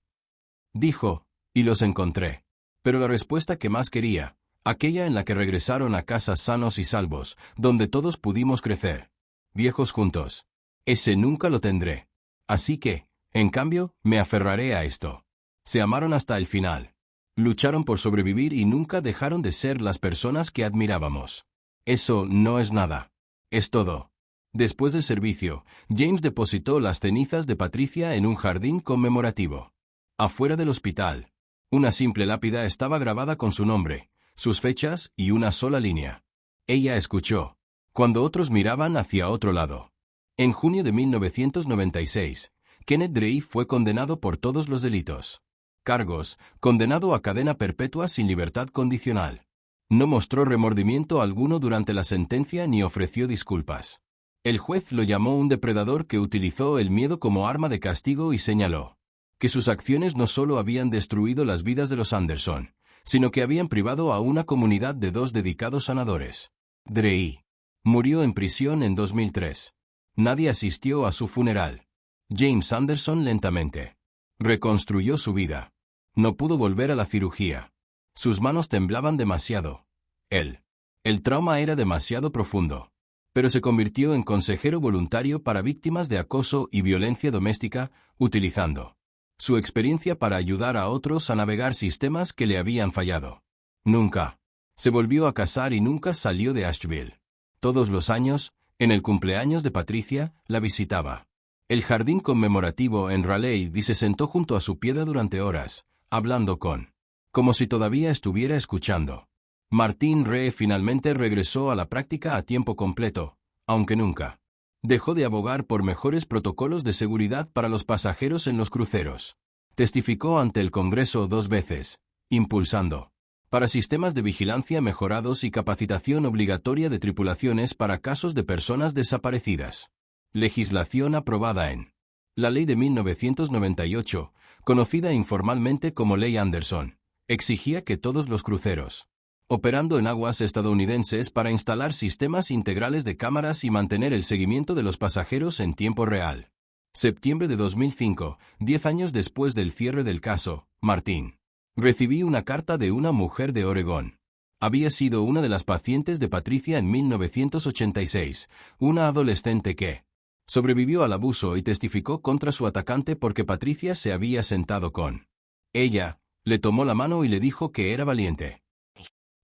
Dijo, y los encontré. Pero la respuesta que más quería, aquella en la que regresaron a casa sanos y salvos, donde todos pudimos crecer. Viejos juntos. Ese nunca lo tendré. Así que, en cambio, me aferraré a esto. Se amaron hasta el final. Lucharon por sobrevivir y nunca dejaron de ser las personas que admirábamos. Eso no es nada. Es todo. Después del servicio, James depositó las cenizas de Patricia en un jardín conmemorativo. Afuera del hospital, una simple lápida estaba grabada con su nombre, sus fechas y una sola línea. Ella escuchó, cuando otros miraban hacia otro lado. En junio de 1996, Kenneth Drake fue condenado por todos los delitos. Cargos, condenado a cadena perpetua sin libertad condicional. No mostró remordimiento alguno durante la sentencia ni ofreció disculpas. El juez lo llamó un depredador que utilizó el miedo como arma de castigo y señaló que sus acciones no solo habían destruido las vidas de los Anderson, sino que habían privado a una comunidad de 2 dedicados sanadores. Drake murió en prisión en 2003. Nadie asistió a su funeral. James Anderson lentamente reconstruyó su vida. No pudo volver a la cirugía. Sus manos temblaban demasiado. El trauma era demasiado profundo. Pero se convirtió en consejero voluntario para víctimas de acoso y violencia doméstica, utilizando su experiencia para ayudar a otros a navegar sistemas que le habían fallado. Nunca se volvió a casar y nunca salió de Asheville. Todos los años, en el cumpleaños de Patricia, la visitaba. El jardín conmemorativo en Raleigh y se sentó junto a su piedra durante horas, hablando como si todavía estuviera escuchando. Martín Ree finalmente regresó a la práctica a tiempo completo, aunque nunca dejó de abogar por mejores protocolos de seguridad para los pasajeros en los cruceros. Testificó ante el Congreso 2 veces, impulsando para sistemas de vigilancia mejorados y capacitación obligatoria de tripulaciones para casos de personas desaparecidas. Legislación aprobada en la Ley de 1998, conocida informalmente como Ley Anderson, exigía que todos los cruceros operando en aguas estadounidenses para instalar sistemas integrales de cámaras y mantener el seguimiento de los pasajeros en tiempo real. Septiembre de 2005, 10 años después del cierre del caso, Martín recibí una carta de una mujer de Oregón. Había sido una de las pacientes de Patricia en 1986, una adolescente que sobrevivió al abuso y testificó contra su atacante porque Patricia se había sentado con ella, le tomó la mano y le dijo que era valiente.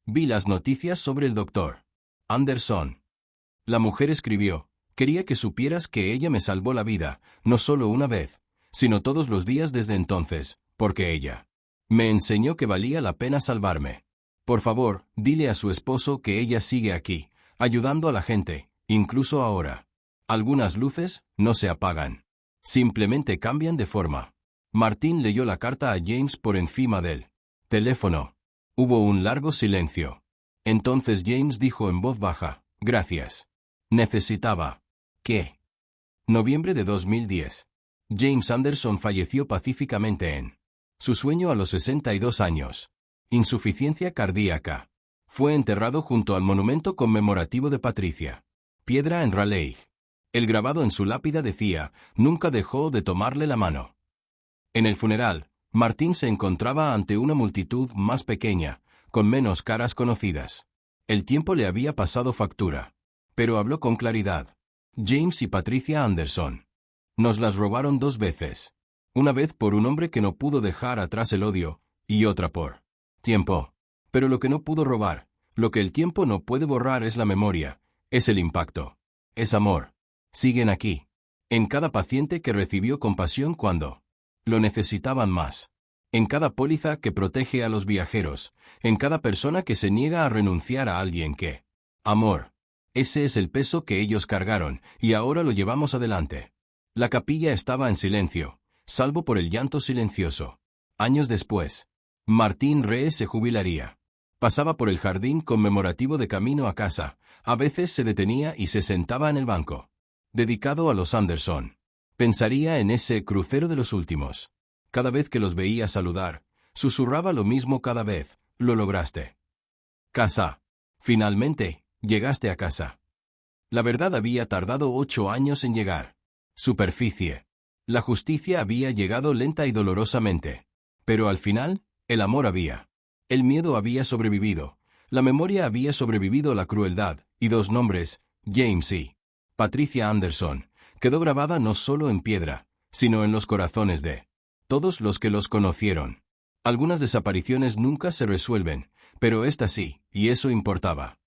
Vi las noticias sobre el doctor Anderson. La mujer escribió, quería que supieras que ella me salvó la vida, no solo una vez, sino todos los días desde entonces, porque ella me enseñó que valía la pena salvarme. Por favor, dile a su esposo que ella sigue aquí, ayudando a la gente, incluso ahora. Algunas luces no se apagan. Simplemente cambian de forma. Martín leyó la carta a James por encima del teléfono. Hubo un largo silencio. Entonces James dijo en voz baja, gracias. Necesitaba. ¿Qué? Noviembre de 2010. James Anderson falleció pacíficamente en su sueño a los 62 años. Insuficiencia cardíaca. Fue enterrado junto al monumento conmemorativo de Patricia. Piedra en Raleigh. El grabado en su lápida decía, nunca dejó de tomarle la mano. En el funeral, Martín se encontraba ante una multitud más pequeña, con menos caras conocidas. El tiempo le había pasado factura. Pero habló con claridad. James y Patricia Anderson Nos las robaron 2 veces. Una vez por un hombre que no pudo dejar atrás el odio, y otra por tiempo. Pero lo que no pudo robar, lo que el tiempo no puede borrar es la memoria, es el impacto. Es amor. Siguen aquí. En cada paciente que recibió compasión cuando lo necesitaban más. En cada póliza que protege a los viajeros. En cada persona que se niega a renunciar a alguien que amor. Ese es el peso que ellos cargaron, y ahora lo llevamos adelante. La capilla estaba en silencio, salvo por el llanto silencioso. Años después, Martín Ree se jubilaría. Pasaba por el jardín conmemorativo de camino a casa, a veces se detenía y se sentaba en el banco. Dedicado a los Anderson. Pensaría en ese crucero de los últimos. Cada vez que los veía saludar, susurraba lo mismo cada vez, lo lograste. Casa. Finalmente, llegaste a casa. La verdad había tardado 8 años en llegar. Superficie. La justicia había llegado lenta y dolorosamente. Pero al final, el amor había. El miedo había sobrevivido. La memoria había sobrevivido la crueldad, y 2 nombres, James y Patricia Anderson, quedó grabada no solo en piedra, sino en los corazones de todos los que los conocieron. Algunas desapariciones nunca se resuelven, pero esta sí, y eso importaba.